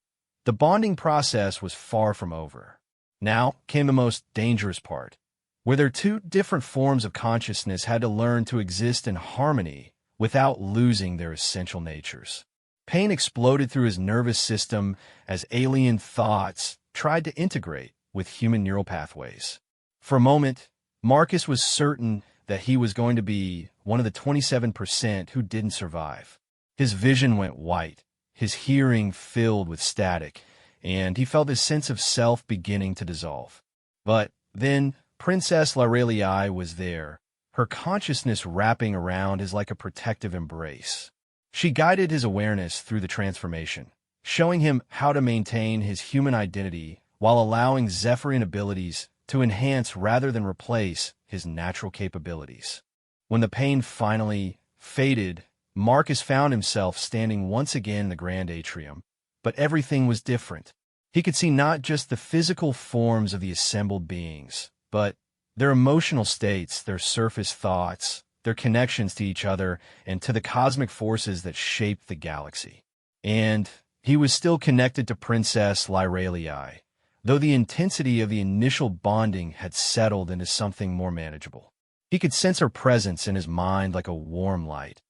the bonding process was far from over. Now came the most dangerous part, where their two different forms of consciousness had to learn to exist in harmony without losing their essential natures. Pain exploded through his nervous system as alien thoughts tried to integrate with human neural pathways. For a moment, Marcus was certain that he was going to be one of the 27% who didn't survive. His vision went white, his hearing filled with static, and he felt his sense of self beginning to dissolve. But then Princess Lorelei was there, her consciousness wrapping around as like a protective embrace. She guided his awareness through the transformation, showing him how to maintain his human identity while allowing Zephyrian abilities to enhance rather than replace his natural capabilities. When the pain finally faded, Marcus found himself standing once again in the grand atrium, but everything was different. He could see not just the physical forms of the assembled beings, but their emotional states, their surface thoughts, their connections to each other and to the cosmic forces that shaped the galaxy. And he was still connected to Princess Lorelei, though the intensity of the initial bonding had settled into something more manageable. He could sense her presence in his mind like a warm light,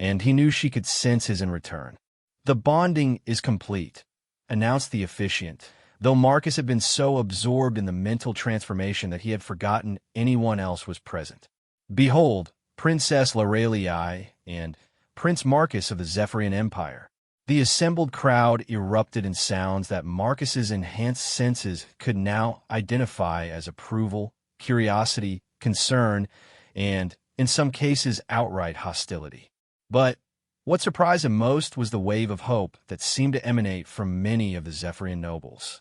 and he knew she could sense his in return. "The bonding is complete," announced the officiant, though Marcus had been so absorbed in the mental transformation that he had forgotten anyone else was present. "Behold, Princess Laurelii and Prince Marcus of the Zephyrian Empire." The assembled crowd erupted in sounds that Marcus's enhanced senses could now identify as approval, curiosity, concern, and, in some cases, outright hostility. But what surprised him most was the wave of hope that seemed to emanate from many of the Zephyrian nobles.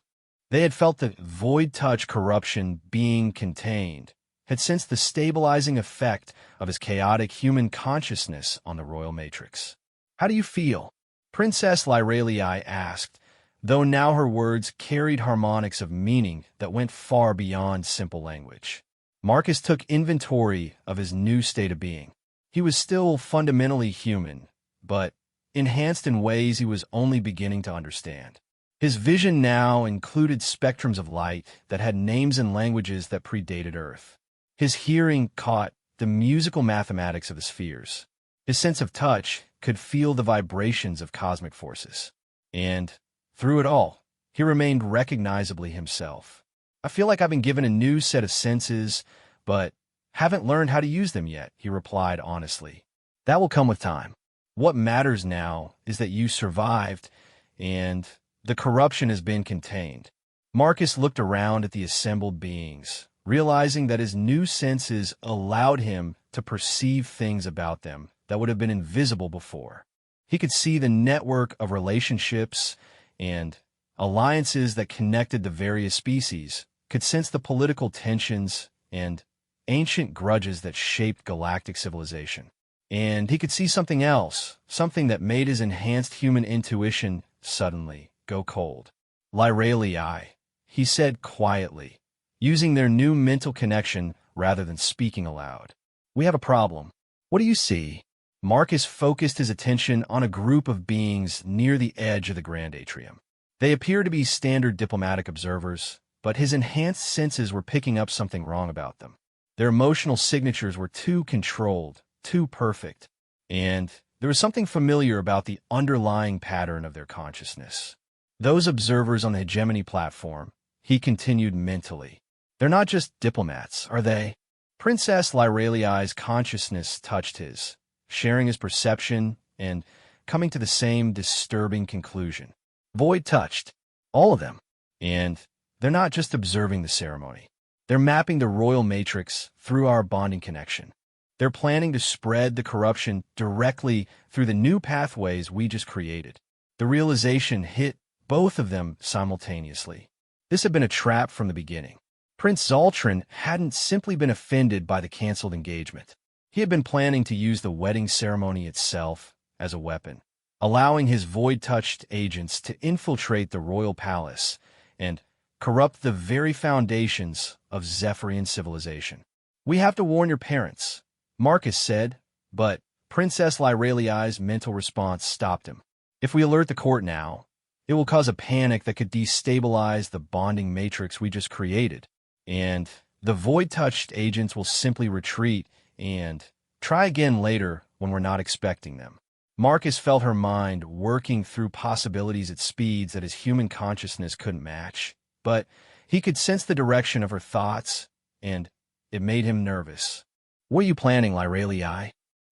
They had felt the void touch corruption being contained, had sensed the stabilizing effect of his chaotic human consciousness on the royal matrix. "How do you feel?" Princess Laurelii asked, though now her words carried harmonics of meaning that went far beyond simple language. Marcus took inventory of his new state of being. He was still fundamentally human, but enhanced in ways he was only beginning to understand. His vision now included spectrums of light that had names and languages that predated Earth. His hearing caught the musical mathematics of the spheres. His sense of touch could feel the vibrations of cosmic forces. And, through it all, he remained recognizably himself. "I feel like I've been given a new set of senses, but haven't learned how to use them yet," he replied honestly. "That will come with time. What matters now is that you survived, and the corruption has been contained." Marcus looked around at the assembled beings, realizing that his new senses allowed him to perceive things about them that would have been invisible before. He could see the network of relationships and alliances that connected the various species, could sense the political tensions and ancient grudges that shaped galactic civilization. And he could see something else, something that made his enhanced human intuition suddenly go cold. "Laurelii," he said quietly, using their new mental connection rather than speaking aloud. "We have a problem. What do you see?" Marcus focused his attention on a group of beings near the edge of the Grand Atrium. They appeared to be standard diplomatic observers, but his enhanced senses were picking up something wrong about them. Their emotional signatures were too controlled, too perfect, and there was something familiar about the underlying pattern of their consciousness. "Those observers on the hegemony platform," he continued mentally. "They're not just diplomats, are they?" Princess Laurelii's consciousness touched his, sharing his perception and coming to the same disturbing conclusion. Void touched. All of them. And they're not just observing the ceremony. They're mapping the royal matrix through our bonding connection. They're planning to spread the corruption directly through the new pathways we just created. The realization hit both of them simultaneously. This had been a trap from the beginning. Prince Zoltran hadn't simply been offended by the canceled engagement. He had been planning to use the wedding ceremony itself as a weapon, allowing his void-touched agents to infiltrate the royal palace and corrupt the very foundations of Zephyrian civilization. "We have to warn your parents," Marcus said, but Princess Laurelii's mental response stopped him. "If we alert the court now, it will cause a panic that could destabilize the bonding matrix we just created, and the void-touched agents will simply retreat and try again later when we're not expecting them." Marcus felt her mind working through possibilities at speeds that his human consciousness couldn't match, but he could sense the direction of her thoughts, and it made him nervous. "What are you planning, Laurelii?"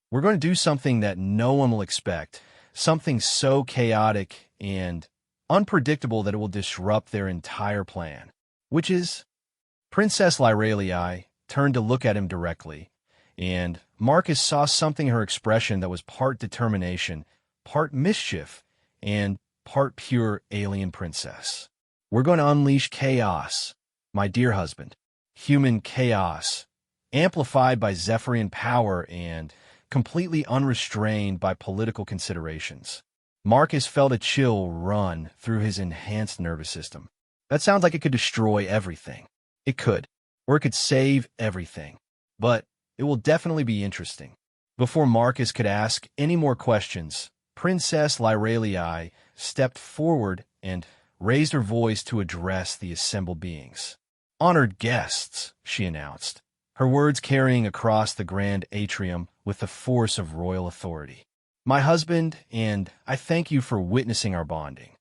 "We're going to do something that no one will expect, something so chaotic and unpredictable that it will disrupt their entire plan." "Which is?" Princess Laurelii turned to look at him directly, and Marcus saw something in her expression that was part determination, part mischief, and part pure alien princess. "We're going to unleash chaos, my dear husband. Human chaos, amplified by Zephyrian power and completely unrestrained by political considerations." Marcus felt a chill run through his enhanced nervous system. That sounds like it could destroy everything. It could, or it could save everything. But it will definitely be interesting. Before Marcus could ask any more questions, Princess Laurelii stepped forward and raised her voice to address the assembled beings. "Honored guests," she announced, her words carrying across the grand atrium with the force of royal authority. My husband, and I thank you for witnessing our bonding.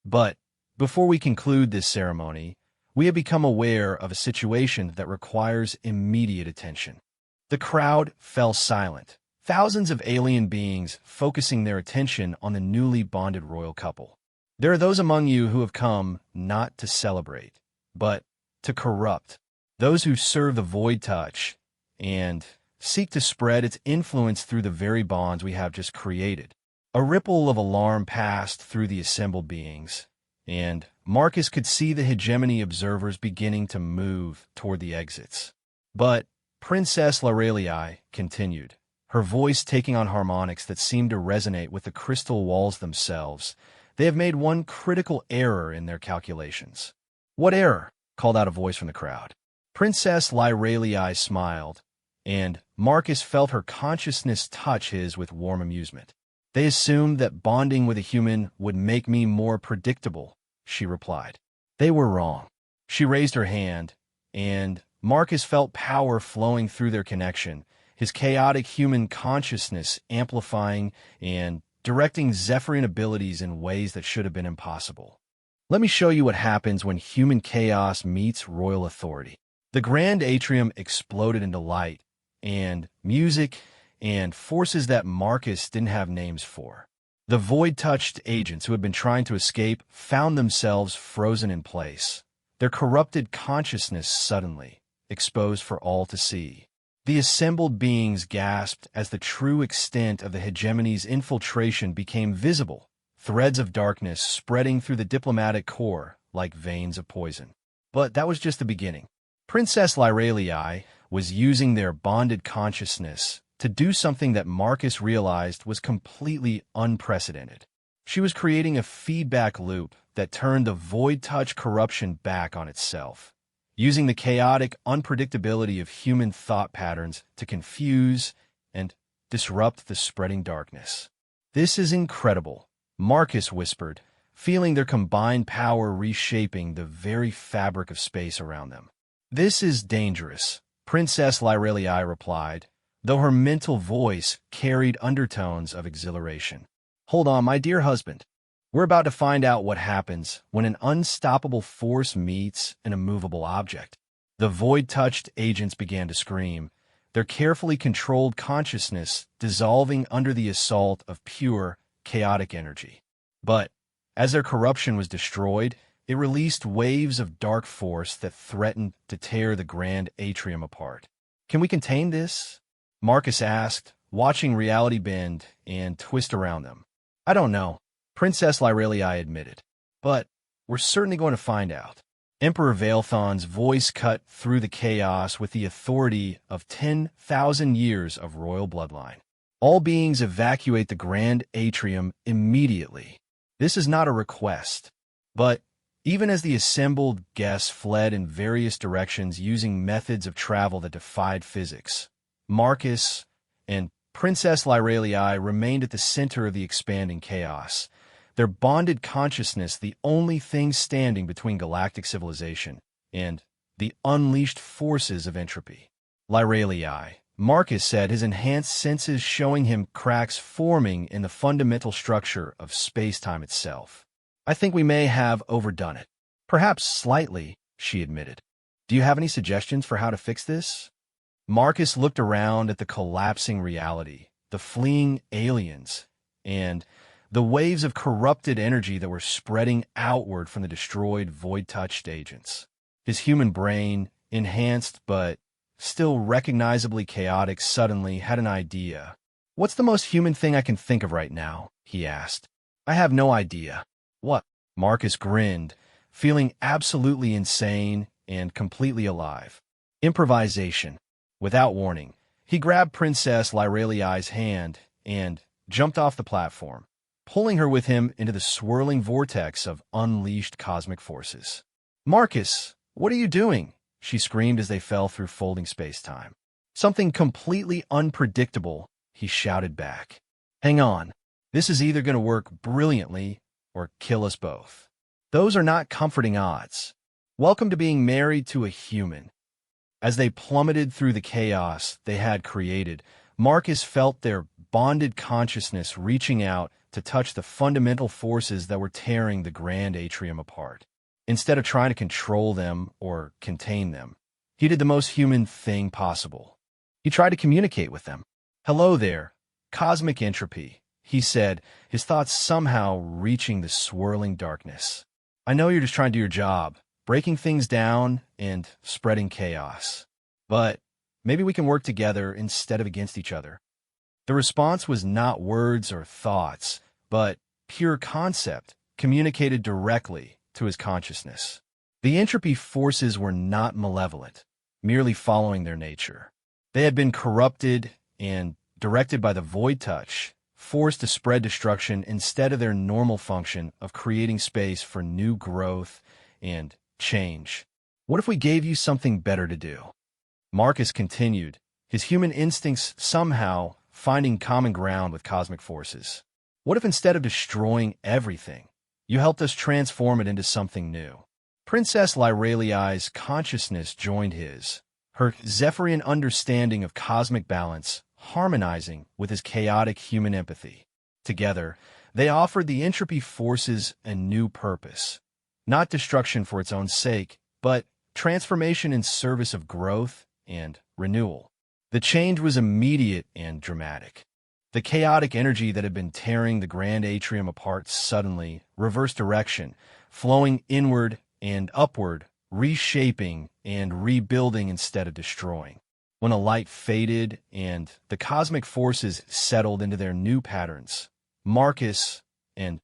But before we conclude this ceremony, we have become aware of a situation that requires immediate attention. The crowd fell silent, thousands of alien beings focusing their attention on the newly bonded royal couple. There are those among you who have come not to celebrate, but to corrupt, those who serve the void touch and seek to spread its influence through the very bonds we have just created. A ripple of alarm passed through the assembled beings, and Marcus could see the hegemony observers beginning to move toward the exits. But Princess Laurelii continued, her voice taking on harmonics that seemed to resonate with the crystal walls themselves. They have made one critical error in their calculations. What error? Called out a voice from the crowd. Princess Laurelii smiled, and Marcus felt her consciousness touch his with warm amusement. They assumed that bonding with a human would make me more predictable, she replied. They were wrong. She raised her hand, and Marcus felt power flowing through their connection, his chaotic human consciousness amplifying and directing Zephyrian abilities in ways that should have been impossible. Let me show you what happens when human chaos meets royal authority. The grand atrium exploded into light and music and forces that Marcus didn't have names for. The void-touched agents who had been trying to escape found themselves frozen in place, their corrupted consciousness suddenly exposed for all to see. The assembled beings gasped as the true extent of the hegemony's infiltration became visible, threads of darkness spreading through the diplomatic corps like veins of poison. But that was just the beginning. Princess Laurelii was using their bonded consciousness to do something that Marcus realized was completely unprecedented. She was creating a feedback loop that turned the void-touch corruption back on itself, using the chaotic unpredictability of human thought patterns to confuse and disrupt the spreading darkness. This is incredible, Marcus whispered, feeling their combined power reshaping the very fabric of space around them. This is dangerous, Princess Laurelii replied, though her mental voice carried undertones of exhilaration. Hold on, my dear husband. We're about to find out what happens when an unstoppable force meets an immovable object. The void-touched agents began to scream, their carefully controlled consciousness dissolving under the assault of pure, chaotic energy. But as their corruption was destroyed, it released waves of dark force that threatened to tear the grand atrium apart. Can we contain this? Marcus asked, watching reality bend and twist around them. I don't know, Princess Laurelii admitted, but we're certainly going to find out. Emperor Veilthon's voice cut through the chaos with the authority of 10,000 years of royal bloodline. All beings evacuate the grand atrium immediately. This is not a request, but even as the assembled guests fled in various directions using methods of travel that defied physics, Marcus and Princess Laurelii remained at the center of the expanding chaos, their bonded consciousness the only thing standing between galactic civilization and the unleashed forces of entropy. Laurelii, Marcus said, his enhanced senses showing him cracks forming in the fundamental structure of space-time itself. I think we may have overdone it. Perhaps slightly, she admitted. Do you have any suggestions for how to fix this? Marcus looked around at the collapsing reality, the fleeing aliens, and the waves of corrupted energy that were spreading outward from the destroyed void-touched agents. His human brain, enhanced but still recognizably chaotic, suddenly had an idea. What's the most human thing I can think of right now? He asked. I have no idea. What? Marcus grinned, feeling absolutely insane and completely alive. Improvisation. Without warning, he grabbed Princess Laurelii's hand and jumped off the platform, pulling her with him into the swirling vortex of unleashed cosmic forces. Marcus, what are you doing? She screamed as they fell through folding space-time. Something completely unpredictable, he shouted back. Hang on. This is either going to work brilliantly or kill us both. Those are not comforting odds. Welcome to being married to a human. As they plummeted through the chaos they had created, Marcus felt their bonded consciousness reaching out to touch the fundamental forces that were tearing the Grand Atrium apart. Instead of trying to control them or contain them, he did the most human thing possible. He tried to communicate with them. "Hello there, cosmic entropy," he said, his thoughts somehow reaching the swirling darkness. "I know you're just trying to do your job, breaking things down and spreading chaos. But maybe we can work together instead of against each other." The response was not words or thoughts, but pure concept communicated directly to his consciousness. The entropy forces were not malevolent, merely following their nature. They had been corrupted and directed by the void touch, forced to spread destruction instead of their normal function of creating space for new growth and change. "What if we gave you something better to do?" Marcus continued, his human instincts somehow finding common ground with cosmic forces. "What if instead of destroying everything, you helped us transform it into something new?" Princess Lyraliai's consciousness joined his, her Zephyrian understanding of cosmic balance harmonizing with his chaotic human empathy. Together, they offered the entropy forces a new purpose. Not destruction for its own sake, but transformation in service of growth and renewal. The change was immediate and dramatic. The chaotic energy that had been tearing the Grand Atrium apart suddenly reversed direction, flowing inward and upward, reshaping and rebuilding instead of destroying. When the light faded and the cosmic forces settled into their new patterns, Marcus and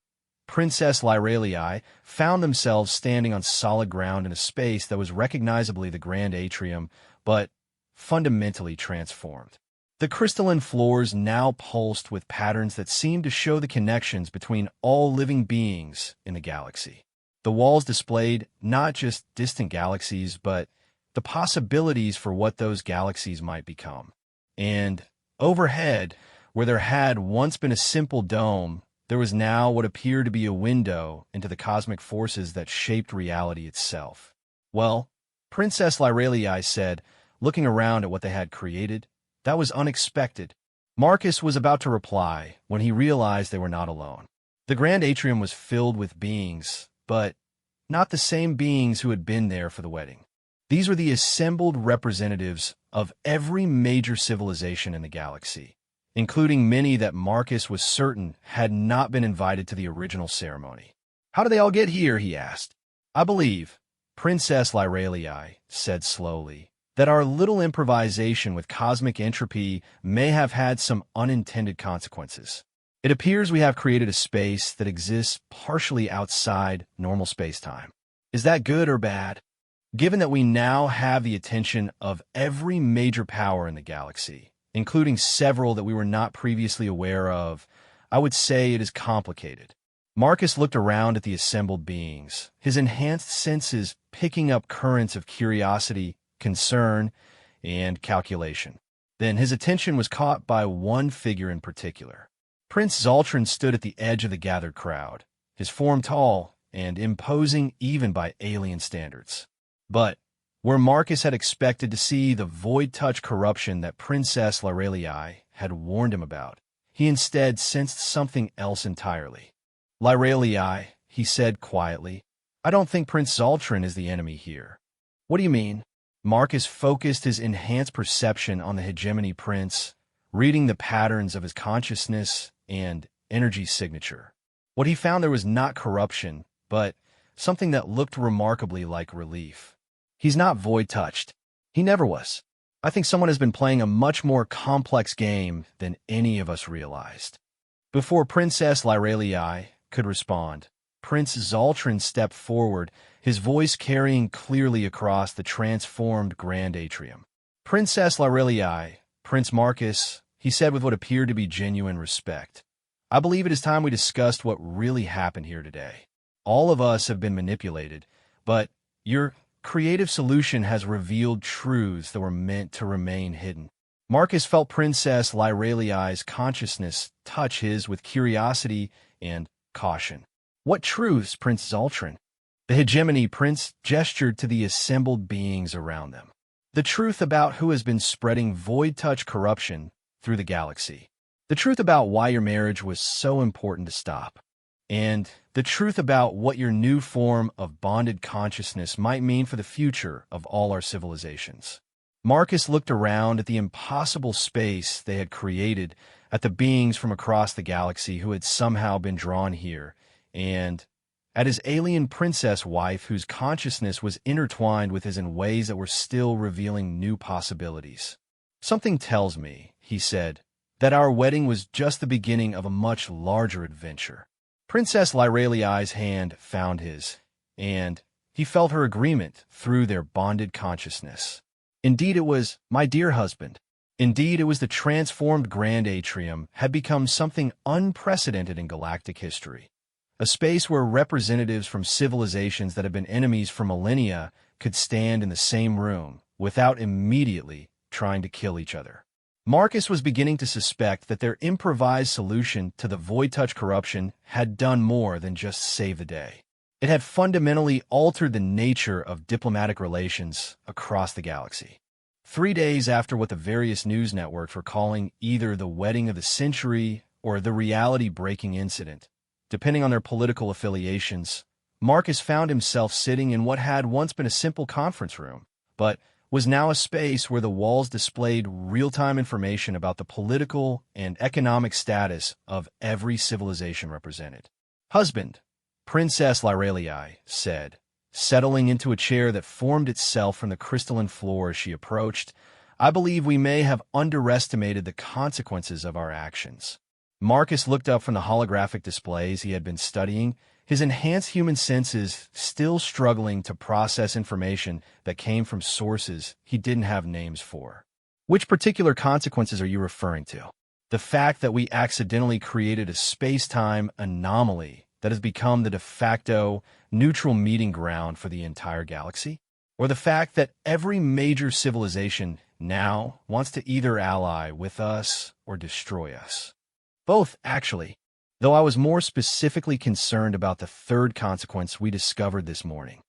Princess Lyraliai found themselves standing on solid ground in a space that was recognizably the Grand Atrium, but fundamentally transformed. The crystalline floors now pulsed with patterns that seemed to show the connections between all living beings in the galaxy. The walls displayed not just distant galaxies, but the possibilities for what those galaxies might become. And overhead, where there had once been a simple dome, there was now what appeared to be a window into the cosmic forces that shaped reality itself. "Well," Princess Lyraliai said, looking around at what they had created, "that was unexpected." Marcus was about to reply when he realized they were not alone. The Grand Atrium was filled with beings, but not the same beings who had been there for the wedding. These were the assembled representatives of every major civilization in the galaxy, including many that Marcus was certain had not been invited to the original ceremony. "How did they all get here?" he asked. "I believe," Princess Lyraliai said slowly, "that our little improvisation with cosmic entropy may have had some unintended consequences. It appears we have created a space that exists partially outside normal space-time. Is that good or bad? Given that we now have the attention of every major power in the galaxy, including several that we were not previously aware of, I would say it is complicated." Marcus looked around at the assembled beings, his enhanced senses picking up currents of curiosity, concern, and calculation. Then his attention was caught by one figure in particular. Prince Zoltran stood at the edge of the gathered crowd, his form tall and imposing even by alien standards. But where Marcus had expected to see the void-touch corruption that Princess Lyraliai had warned him about, he instead sensed something else entirely. "Lyraliai," he said quietly, "I don't think Prince Zoltran is the enemy here." "What do you mean?" Marcus focused his enhanced perception on the hegemony prince, reading the patterns of his consciousness and energy signature. What he found there was not corruption, but something that looked remarkably like relief. "He's not void-touched. He never was. I think someone has been playing a much more complex game than any of us realized." Before Princess Lyraliai could respond, Prince Zoltran stepped forward, his voice carrying clearly across the transformed Grand Atrium. "Princess Lyraliai, Prince Marcus," he said with what appeared to be genuine respect, "I believe it is time we discussed what really happened here today. All of us have been manipulated, but your creative solution has revealed truths that were meant to remain hidden." Marcus felt Princess Lyraliai's consciousness touch his with curiosity and caution. "What truths, Prince Zoltran?" The hegemony prince gestured to the assembled beings around them. "The truth about who has been spreading void-touch corruption through the galaxy. The truth about why your marriage was so important to stop, and the truth about what your new form of bonded consciousness might mean for the future of all our civilizations. Marcus looked around at the impossible space they had created, at the beings from across the galaxy who had somehow been drawn here, and at his alien princess wife whose consciousness was intertwined with his in ways that were still revealing new possibilities. "Something tells me," he said, "that our wedding was just the beginning of a much larger adventure." Princess Lyraliai's hand found his, and he felt her agreement through their bonded consciousness. Indeed it was, "My dear husband." Indeed it was the transformed Grand Atrium had become something unprecedented in galactic history. A space where representatives from civilizations that had been enemies for millennia could stand in the same room without immediately trying to kill each other. Marcus was beginning to suspect that their improvised solution to the void touch corruption had done more than just save the day. It had fundamentally altered the nature of diplomatic relations across the galaxy. 3 days after what the various news networks were calling either the wedding of the century or the reality-breaking incident, depending on their political affiliations, Marcus found himself sitting in what had once been a simple conference room, but was now a space where the walls displayed real-time information about the political and economic status of every civilization represented. "Husband," Princess Lyraliai said, settling into a chair that formed itself from the crystalline floor as she approached, "I believe we may have underestimated the consequences of our actions." Marcus looked up from the holographic displays he had been studying, his enhanced human senses still struggling to process information that came from sources he didn't have names for. "Which particular consequences are you referring to? The fact that we accidentally created a space-time anomaly that has become the de facto neutral meeting ground for the entire galaxy? Or the fact that every major civilization now wants to either ally with us or destroy us?" "Both, actually. Though I was more specifically concerned about the third consequence we discovered this morning."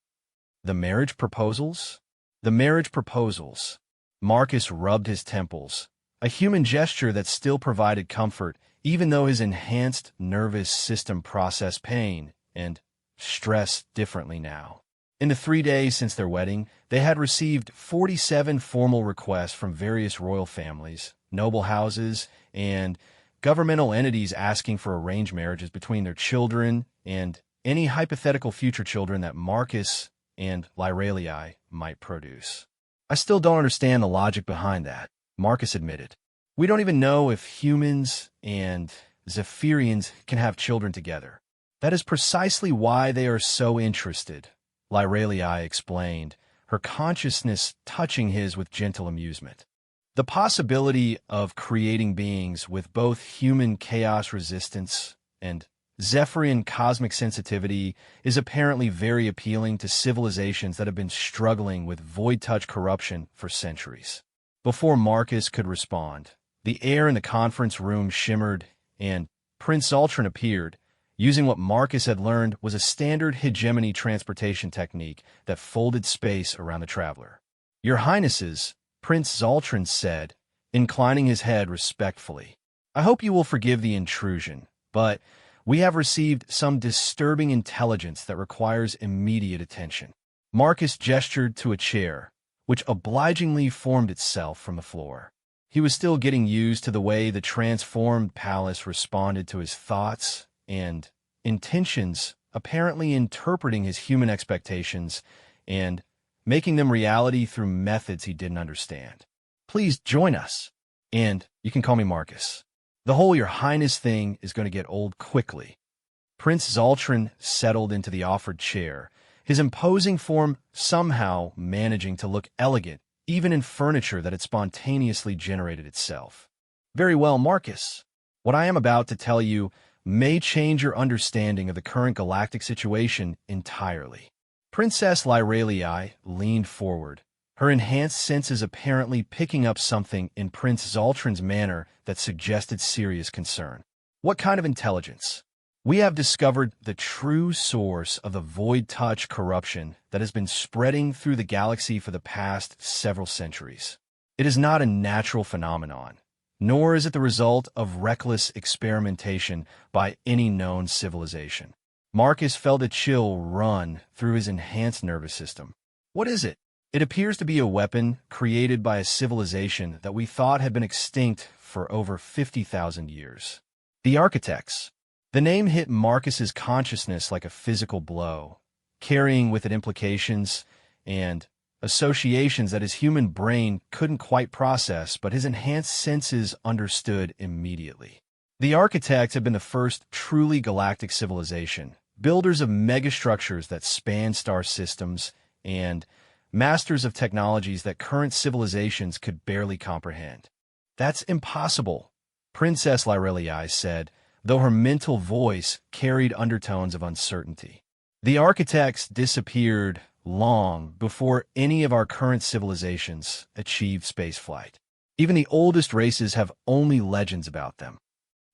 "The marriage proposals?" "The marriage proposals." Marcus rubbed his temples, a human gesture that still provided comfort, even though his enhanced nervous system processed pain and stress differently now. In the 3 days since their wedding, they had received 47 formal requests from various royal families, noble houses, and governmental entities asking for arranged marriages between their children and any hypothetical future children that Marcus and Lyraliai might produce. "I still don't understand the logic behind that," Marcus admitted. "We don't even know if humans and Zephyrians can have children together." "That is precisely why they are so interested," Lyraliai explained, her consciousness touching his with gentle amusement. "The possibility of creating beings with both human chaos resistance and Zephyrian cosmic sensitivity is apparently very appealing to civilizations that have been struggling with void touch corruption for centuries." Before Marcus could respond, the air in the conference room shimmered, and Prince Zoltran appeared, using what Marcus had learned was a standard hegemony transportation technique that folded space around the traveler. "Your Highnesses," Prince Zoltran said, inclining his head respectfully, "I hope you will forgive the intrusion, but we have received some disturbing intelligence that requires immediate attention." Marcus gestured to a chair, which obligingly formed itself from the floor. He was still getting used to the way the transformed palace responded to his thoughts and intentions, apparently interpreting his human expectations and making them reality through methods he didn't understand. "Please join us. And you can call me Marcus. The whole Your Highness thing is going to get old quickly." Prince Zoltran settled into the offered chair, his imposing form somehow managing to look elegant, even in furniture that had spontaneously generated itself. "Very well, Marcus. What I am about to tell you may change your understanding of the current galactic situation entirely." Princess Lyraliai leaned forward, her enhanced senses apparently picking up something in Prince Zoltran's manner that suggested serious concern. "What kind of intelligence?" "We have discovered the true source of the void touch corruption that has been spreading through the galaxy for the past several centuries. It is not a natural phenomenon. nor is it the result of reckless experimentation by any known civilization. Marcus felt a chill run through his enhanced nervous system. What is it? It appears to be a weapon created by a civilization that we thought had been extinct for over 50,000 years. The Architects. The name hit Marcus's consciousness like a physical blow, carrying with it implications and associations that his human brain couldn't quite process, but his enhanced senses understood immediately. The Architects have been the first truly galactic civilization, builders of megastructures that span star systems and masters of technologies that current civilizations could barely comprehend. That's impossible, Princess Lyrelii said, though her mental voice carried undertones of uncertainty. The Architects disappeared long before any of our current civilizations achieved spaceflight. Even the oldest races have only legends about them.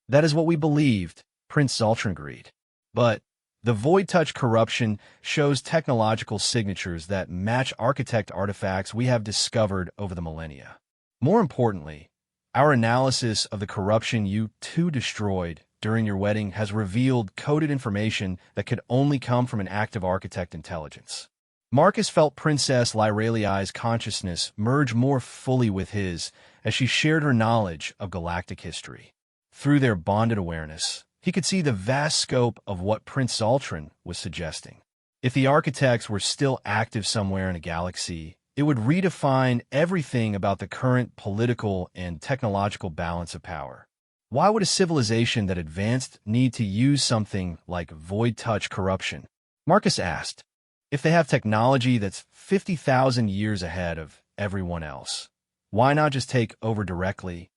That is what we believed, Prince Zoltran agreed. But the Void Touch corruption shows technological signatures that match architect artifacts we have discovered over the millennia. More importantly, our analysis of the corruption you two destroyed during your wedding has revealed coded information that could only come from an active architect intelligence. Marcus felt Princess Lyrelii's consciousness merge more fully with his as she shared her knowledge of galactic history. Through their bonded awareness, he could see the vast scope of what Prince Zoltran was suggesting. If the Architects were still active somewhere in a galaxy, it would redefine everything about the current political and technological balance of power. Why would a civilization that advanced need to use something like Void Touch corruption? Marcus asked. If they have technology that's 50,000 years ahead of everyone else, why not just take over directly?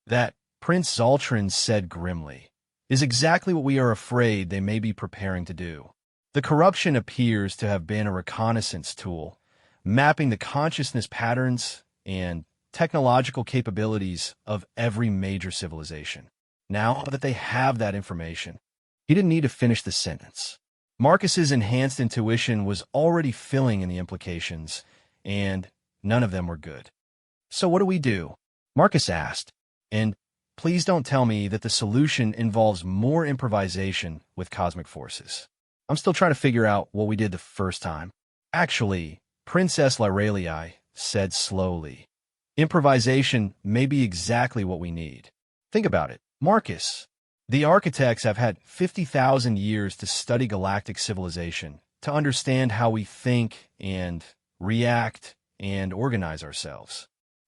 That, Prince Zoltran said grimly, is exactly what we are afraid they may be preparing to do. The corruption appears to have been a reconnaissance tool, mapping the consciousness patterns and technological capabilities of every major civilization. Now that they have that information, he didn't need to finish the sentence. Marcus's enhanced intuition was already filling in the implications, and none of them were good. So what do we do? Marcus asked, and please don't tell me that the solution involves more improvisation with cosmic forces. I'm still trying to figure out what we did the first time. Actually, Princess Lyrelii said slowly, improvisation may be exactly what we need. Think about it, Marcus. The Architects have had 50,000 years to study galactic civilization, to understand how we think and react and organize ourselves.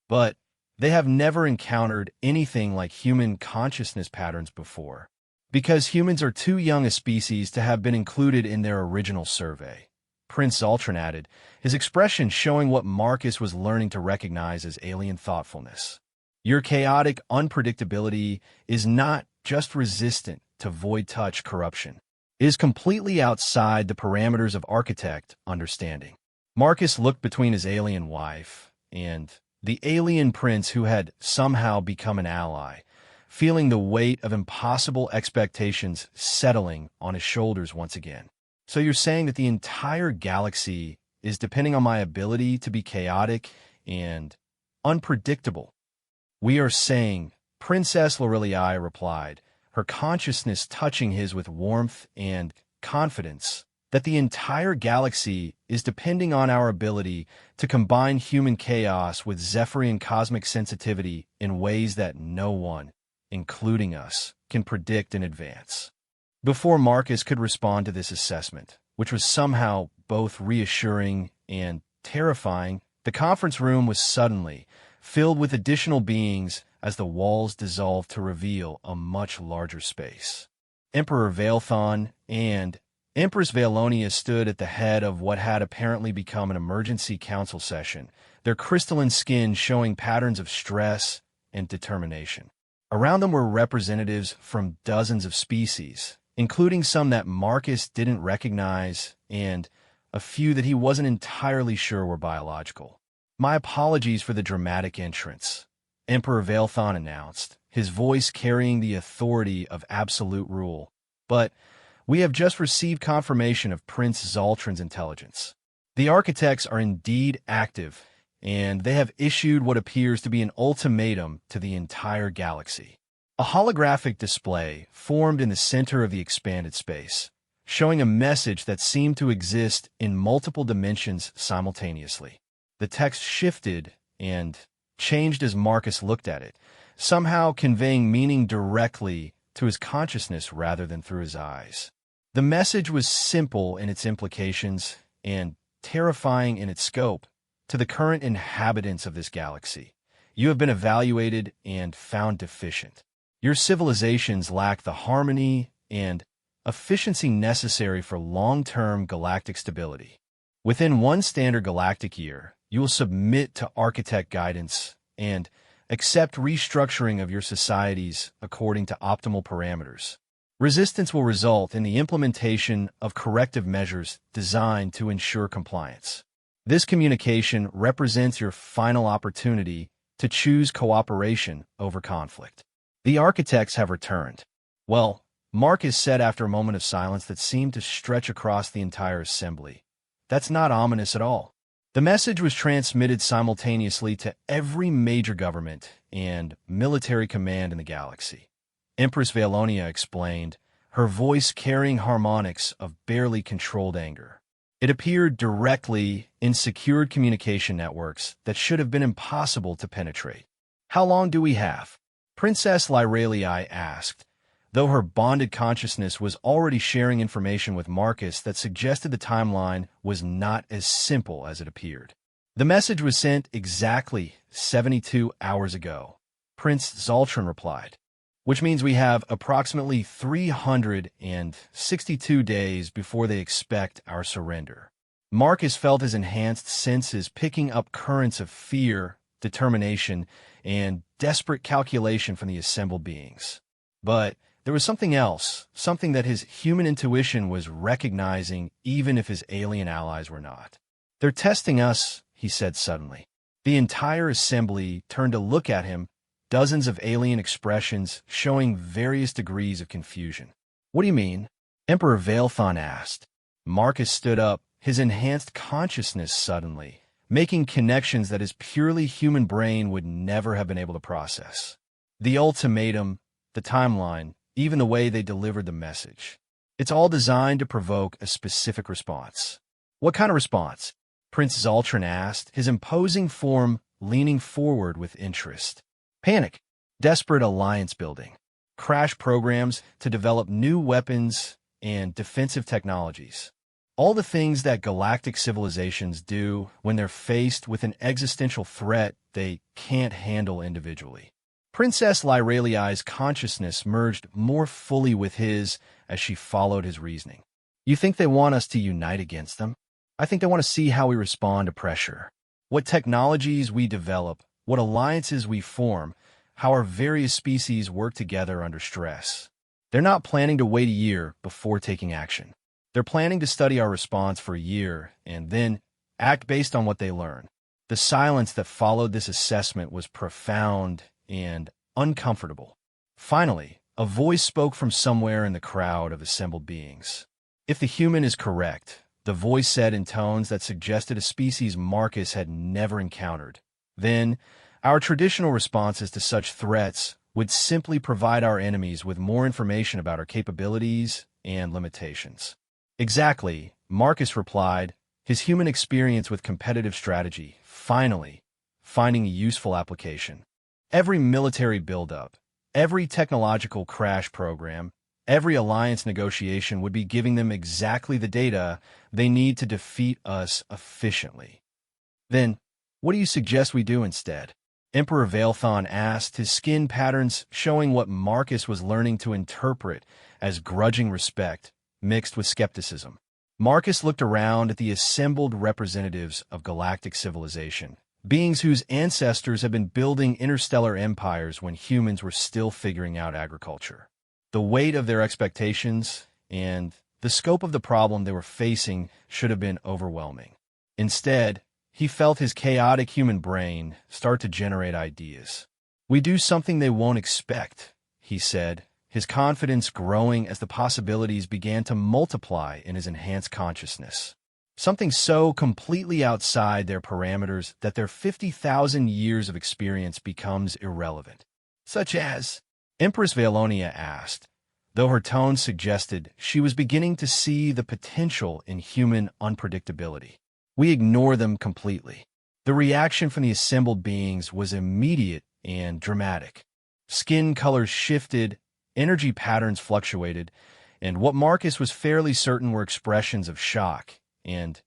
But they have never encountered anything like human consciousness patterns before, because humans are too young a species to have been included in their original survey. Prince Zoltran added, his expression showing what Marcus was learning to recognize as alien thoughtfulness. Your chaotic unpredictability is not just resistant to Void Touch corruption. It is completely outside the parameters of architect understanding. Marcus looked between his alien wife and the alien prince who had somehow become an ally, feeling the weight of impossible expectations settling on his shoulders once again. So you're saying that the entire galaxy is depending on my ability to be chaotic and unpredictable? We are saying, Princess Lyrelii replied, her consciousness touching his with warmth and confidence, that the entire galaxy is depending on our ability to combine human chaos with Zephyrian cosmic sensitivity in ways that no one, including us, can predict in advance. Before Marcus could respond to this assessment, which was somehow both reassuring and terrifying, the conference room was suddenly filled with additional beings as the walls dissolved to reveal a much larger space. Emperor Vailthon and Empress Valonia stood at the head of what had apparently become an emergency council session, their crystalline skin showing patterns of stress and determination. Around them were representatives from dozens of species, including some that Marcus didn't recognize and a few that he wasn't entirely sure were biological. My apologies for the dramatic entrance, Emperor Vailthon announced, his voice carrying the authority of absolute rule. But we have just received confirmation of Prince Zoltran's intelligence. The Architects are indeed active and they have issued what appears to be an ultimatum to the entire galaxy. A holographic display formed in the center of the expanded space, showing a message that seemed to exist in multiple dimensions simultaneously. The text shifted and changed as Marcus looked at it, somehow conveying meaning directly to his consciousness rather than through his eyes. The message was simple in its implications and terrifying in its scope. To the current inhabitants of this galaxy, you have been evaluated and found deficient. Your civilizations lack the harmony and efficiency necessary for long-term galactic stability. Within one standard galactic year, you will submit to architect guidance and accept restructuring of your societies according to optimal parameters. Resistance will result in the implementation of corrective measures designed to ensure compliance. This communication represents your final opportunity to choose cooperation over conflict. The architects have returned. Well, Marcus said after a moment of silence that seemed to stretch across the entire assembly. That's not ominous at all. The message was transmitted simultaneously to every major government and military command in the galaxy. Empress Valonia explained, her voice carrying harmonics of barely controlled anger. It appeared directly in secured communication networks that should have been impossible to penetrate. How long do we have? Princess Lyralii asked, though her bonded consciousness was already sharing information with Marcus that suggested the timeline was not as simple as it appeared. The message was sent exactly 72 hours ago, Prince Zoltran replied, which means we have approximately 362 days before they expect our surrender. Marcus felt his enhanced senses picking up currents of fear, determination, and desperate calculation from the assembled beings. But there was something else, something that his human intuition was recognizing even if his alien allies were not. They're testing us, he said suddenly. The entire assembly turned to look at him, dozens of alien expressions showing various degrees of confusion. What do you mean? Emperor Valethon asked. Marcus stood up, his enhanced consciousness suddenly, making connections that his purely human brain would never have been able to process. The ultimatum, the timeline, even the way they delivered the message. It's all designed to provoke a specific response. What kind of response? Prince Zoltran asked, his imposing form leaning forward with interest. Panic, desperate alliance building, crash programs to develop new weapons and defensive technologies. All the things that galactic civilizations do when they're faced with an existential threat they can't handle individually. Princess Lyralii's consciousness merged more fully with his as she followed his reasoning. You think they want us to unite against them? I think they want to see how we respond to pressure. What technologies we develop, what alliances we form, how our various species work together under stress. They're not planning to wait a year before taking action. They're planning to study our response for a year and then act based on what they learn. The silence that followed this assessment was profound and uncomfortable. Finally, a voice spoke from somewhere in the crowd of assembled beings. If the human is correct, the voice said in tones that suggested a species Marcus had never encountered, then our traditional responses to such threats would simply provide our enemies with more information about our capabilities and limitations. Exactly, Marcus replied, his human experience with competitive strategy finally finding a useful application. Every military buildup, every technological crash program, every alliance negotiation would be giving them exactly the data they need to defeat us efficiently. Then, what do you suggest we do instead? Emperor Valethon asked, his skin patterns showing what Marcus was learning to interpret as grudging respect mixed with skepticism. Marcus looked around at the assembled representatives of galactic civilization, beings whose ancestors had been building interstellar empires when humans were still figuring out agriculture. The weight of their expectations and the scope of the problem they were facing should have been overwhelming. Instead, he felt his chaotic human brain start to generate ideas. We do something they won't expect, he said, his confidence growing as the possibilities began to multiply in his enhanced consciousness. something so completely outside their parameters that their 50,000 years of experience becomes irrelevant. Such as, Empress Valonia asked, though her tone suggested she was beginning to see the potential in human unpredictability. We ignore them completely. The reaction from the assembled beings was immediate and dramatic. Skin colors shifted, energy patterns fluctuated, and what Marcus was fairly certain were expressions of shock and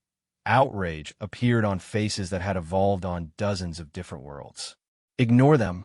outrage appeared on faces that had evolved on dozens of different worlds. Ignore them.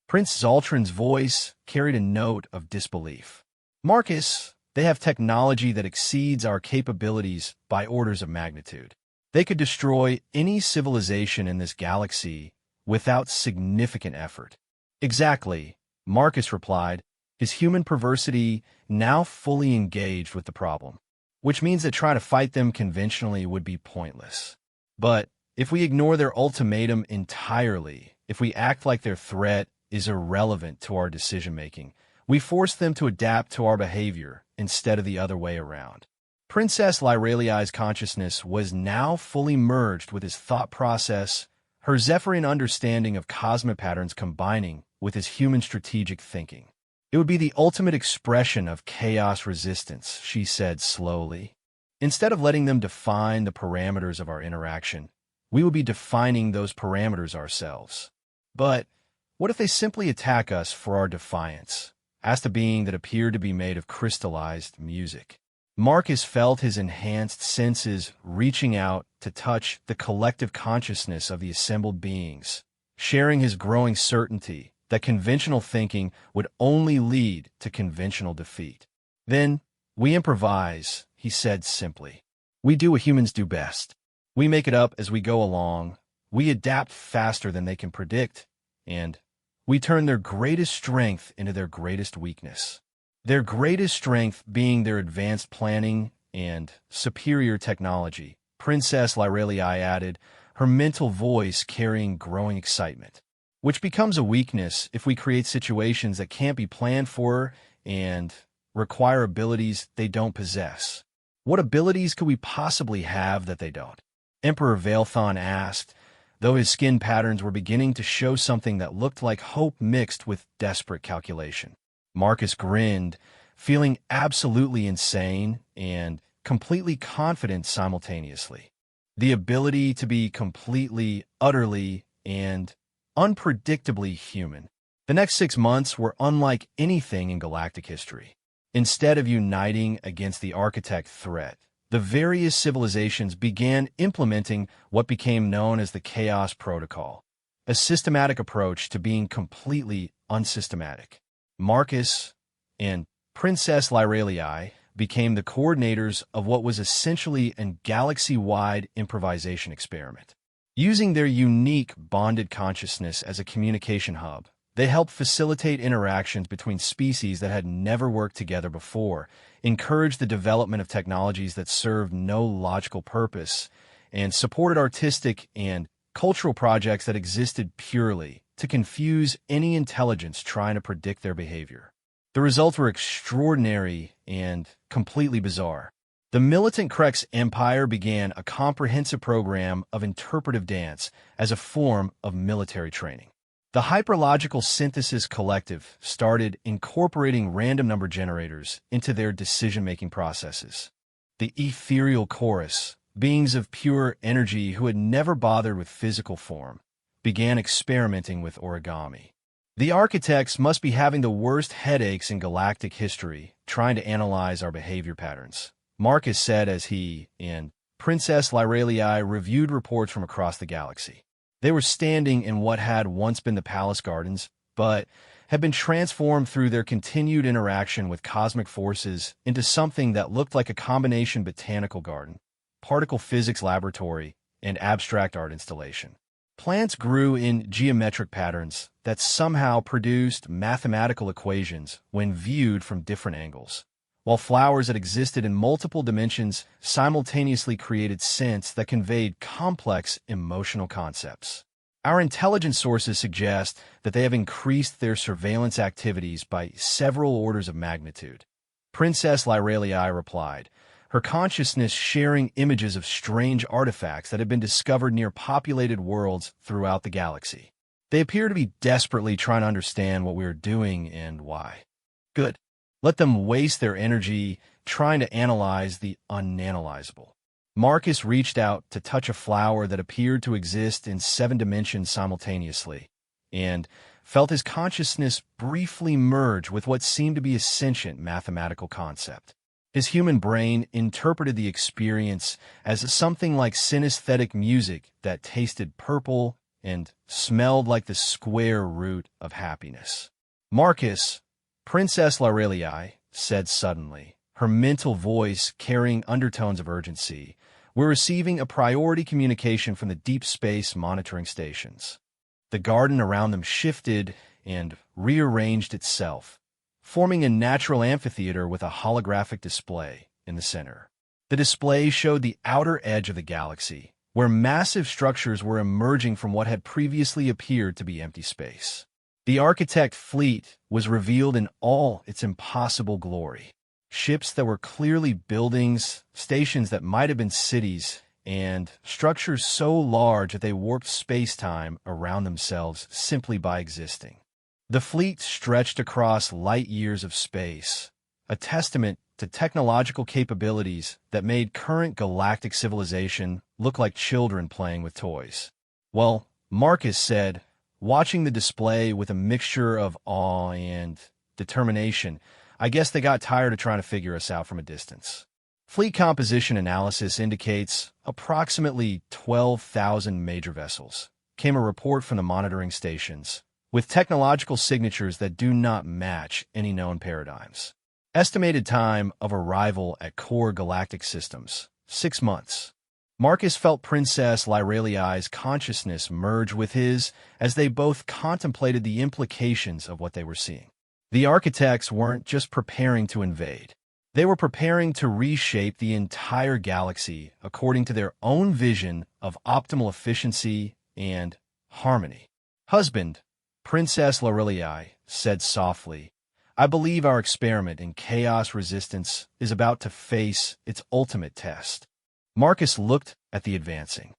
Prince Zoltran's voice carried a note of disbelief. Marcus, they have technology that exceeds our capabilities by orders of magnitude. They could destroy any civilization in this galaxy without significant effort. Exactly, Marcus replied, his human perversity now fully engaged with the problem, which means that trying to fight them conventionally would be pointless. But if we ignore their ultimatum entirely, if we act like their threat is irrelevant to our decision-making, we force them to adapt to our behavior instead of the other way around. Princess Lyraliai's consciousness was now fully merged with his thought process, her Zephyrian understanding of cosmic patterns combining with his human strategic thinking. It would be the ultimate expression of chaos resistance, she said slowly. Instead of letting them define the parameters of our interaction, we would be defining those parameters ourselves. But what if they simply attack us for our defiance? Asked a being that appeared to be made of crystallized music. Marcus felt his enhanced senses reaching out to touch the collective consciousness of the assembled beings, sharing his growing certainty that conventional thinking would only lead to conventional defeat. Then, we improvise, he said simply. We do what humans do best. We make it up as we go along, we adapt faster than they can predict, and we turn their greatest strength into their greatest weakness. Their greatest strength being their advanced planning and superior technology, Princess Lyraliai added, her mental voice carrying growing excitement. Which becomes a weakness if we create situations that can't be planned for and require abilities they don't possess. What abilities could we possibly have that they don't? Emperor Valethon asked, though his skin patterns were beginning to show something that looked like hope mixed with desperate calculation. Marcus grinned, feeling absolutely insane and completely confident simultaneously. The ability to be completely, utterly, and unpredictably human. The next 6 months were unlike anything in galactic history. Instead of uniting against the architect threat, the various civilizations began implementing what became known as the Chaos Protocol, a systematic approach to being completely unsystematic. Marcus and Princess Lyraliai became the coordinators of what was essentially a galaxy-wide improvisation experiment. Using their unique bonded consciousness as a communication hub, they helped facilitate interactions between species that had never worked together before, encouraged the development of technologies that served no logical purpose, and supported artistic and cultural projects that existed purely to confuse any intelligence trying to predict their behavior. The results were extraordinary and completely bizarre. The militant Krex Empire began a comprehensive program of interpretive dance as a form of military training. The Hyperlogical Synthesis Collective started incorporating random number generators into their decision-making processes. The Ethereal Chorus, beings of pure energy who had never bothered with physical form, began experimenting with origami. The architects must be having the worst headaches in galactic history trying to analyze our behavior patterns, Marcus said as he and Princess Lyraliai reviewed reports from across the galaxy. They were standing in what had once been the palace gardens, but had been transformed through their continued interaction with cosmic forces into something that looked like a combination botanical garden, particle physics laboratory, and abstract art installation. Plants grew in geometric patterns that somehow produced mathematical equations when viewed from different angles, while flowers that existed in multiple dimensions simultaneously created scents that conveyed complex emotional concepts. Our intelligence sources suggest that they have increased their surveillance activities by several orders of magnitude. Princess Lyraliai replied, her consciousness sharing images of strange artifacts that had been discovered near populated worlds throughout the galaxy. They appear to be desperately trying to understand what we are doing and why. Good. Let them waste their energy trying to analyze the unanalyzable. Marcus reached out to touch a flower that appeared to exist in 7 dimensions simultaneously, and felt his consciousness briefly merge with what seemed to be a sentient mathematical concept. His human brain interpreted the experience as something like synesthetic music that tasted purple and smelled like the square root of happiness. Marcus, Princess Laurelii, said suddenly, her mental voice carrying undertones of urgency, "We're receiving a priority communication from the deep space monitoring stations." The garden around them shifted and rearranged itself, forming a natural amphitheater with a holographic display in the center. The display showed the outer edge of the galaxy, where massive structures were emerging from what had previously appeared to be empty space. The architect fleet was revealed in all its impossible glory. Ships that were clearly buildings, stations that might have been cities, and structures so large that they warped space-time around themselves simply by existing. The fleet stretched across light years of space, a testament to technological capabilities that made current galactic civilization look like children playing with toys. Well, Marcus said, watching the display with a mixture of awe and determination, "I guess they got tired of trying to figure us out from a distance." Fleet composition analysis indicates approximately 12,000 major vessels, came a report from the monitoring stations, with technological signatures that do not match any known paradigms. Estimated time of arrival at core galactic systems, 6 months. Marcus felt Princess Laurelii's consciousness merge with his as they both contemplated the implications of what they were seeing. The architects weren't just preparing to invade. They were preparing to reshape the entire galaxy according to their own vision of optimal efficiency and harmony. "Husband," Princess Laurelii said softly, "I believe our experiment in chaos resistance is about to face its ultimate test." Marcus looked at the advancing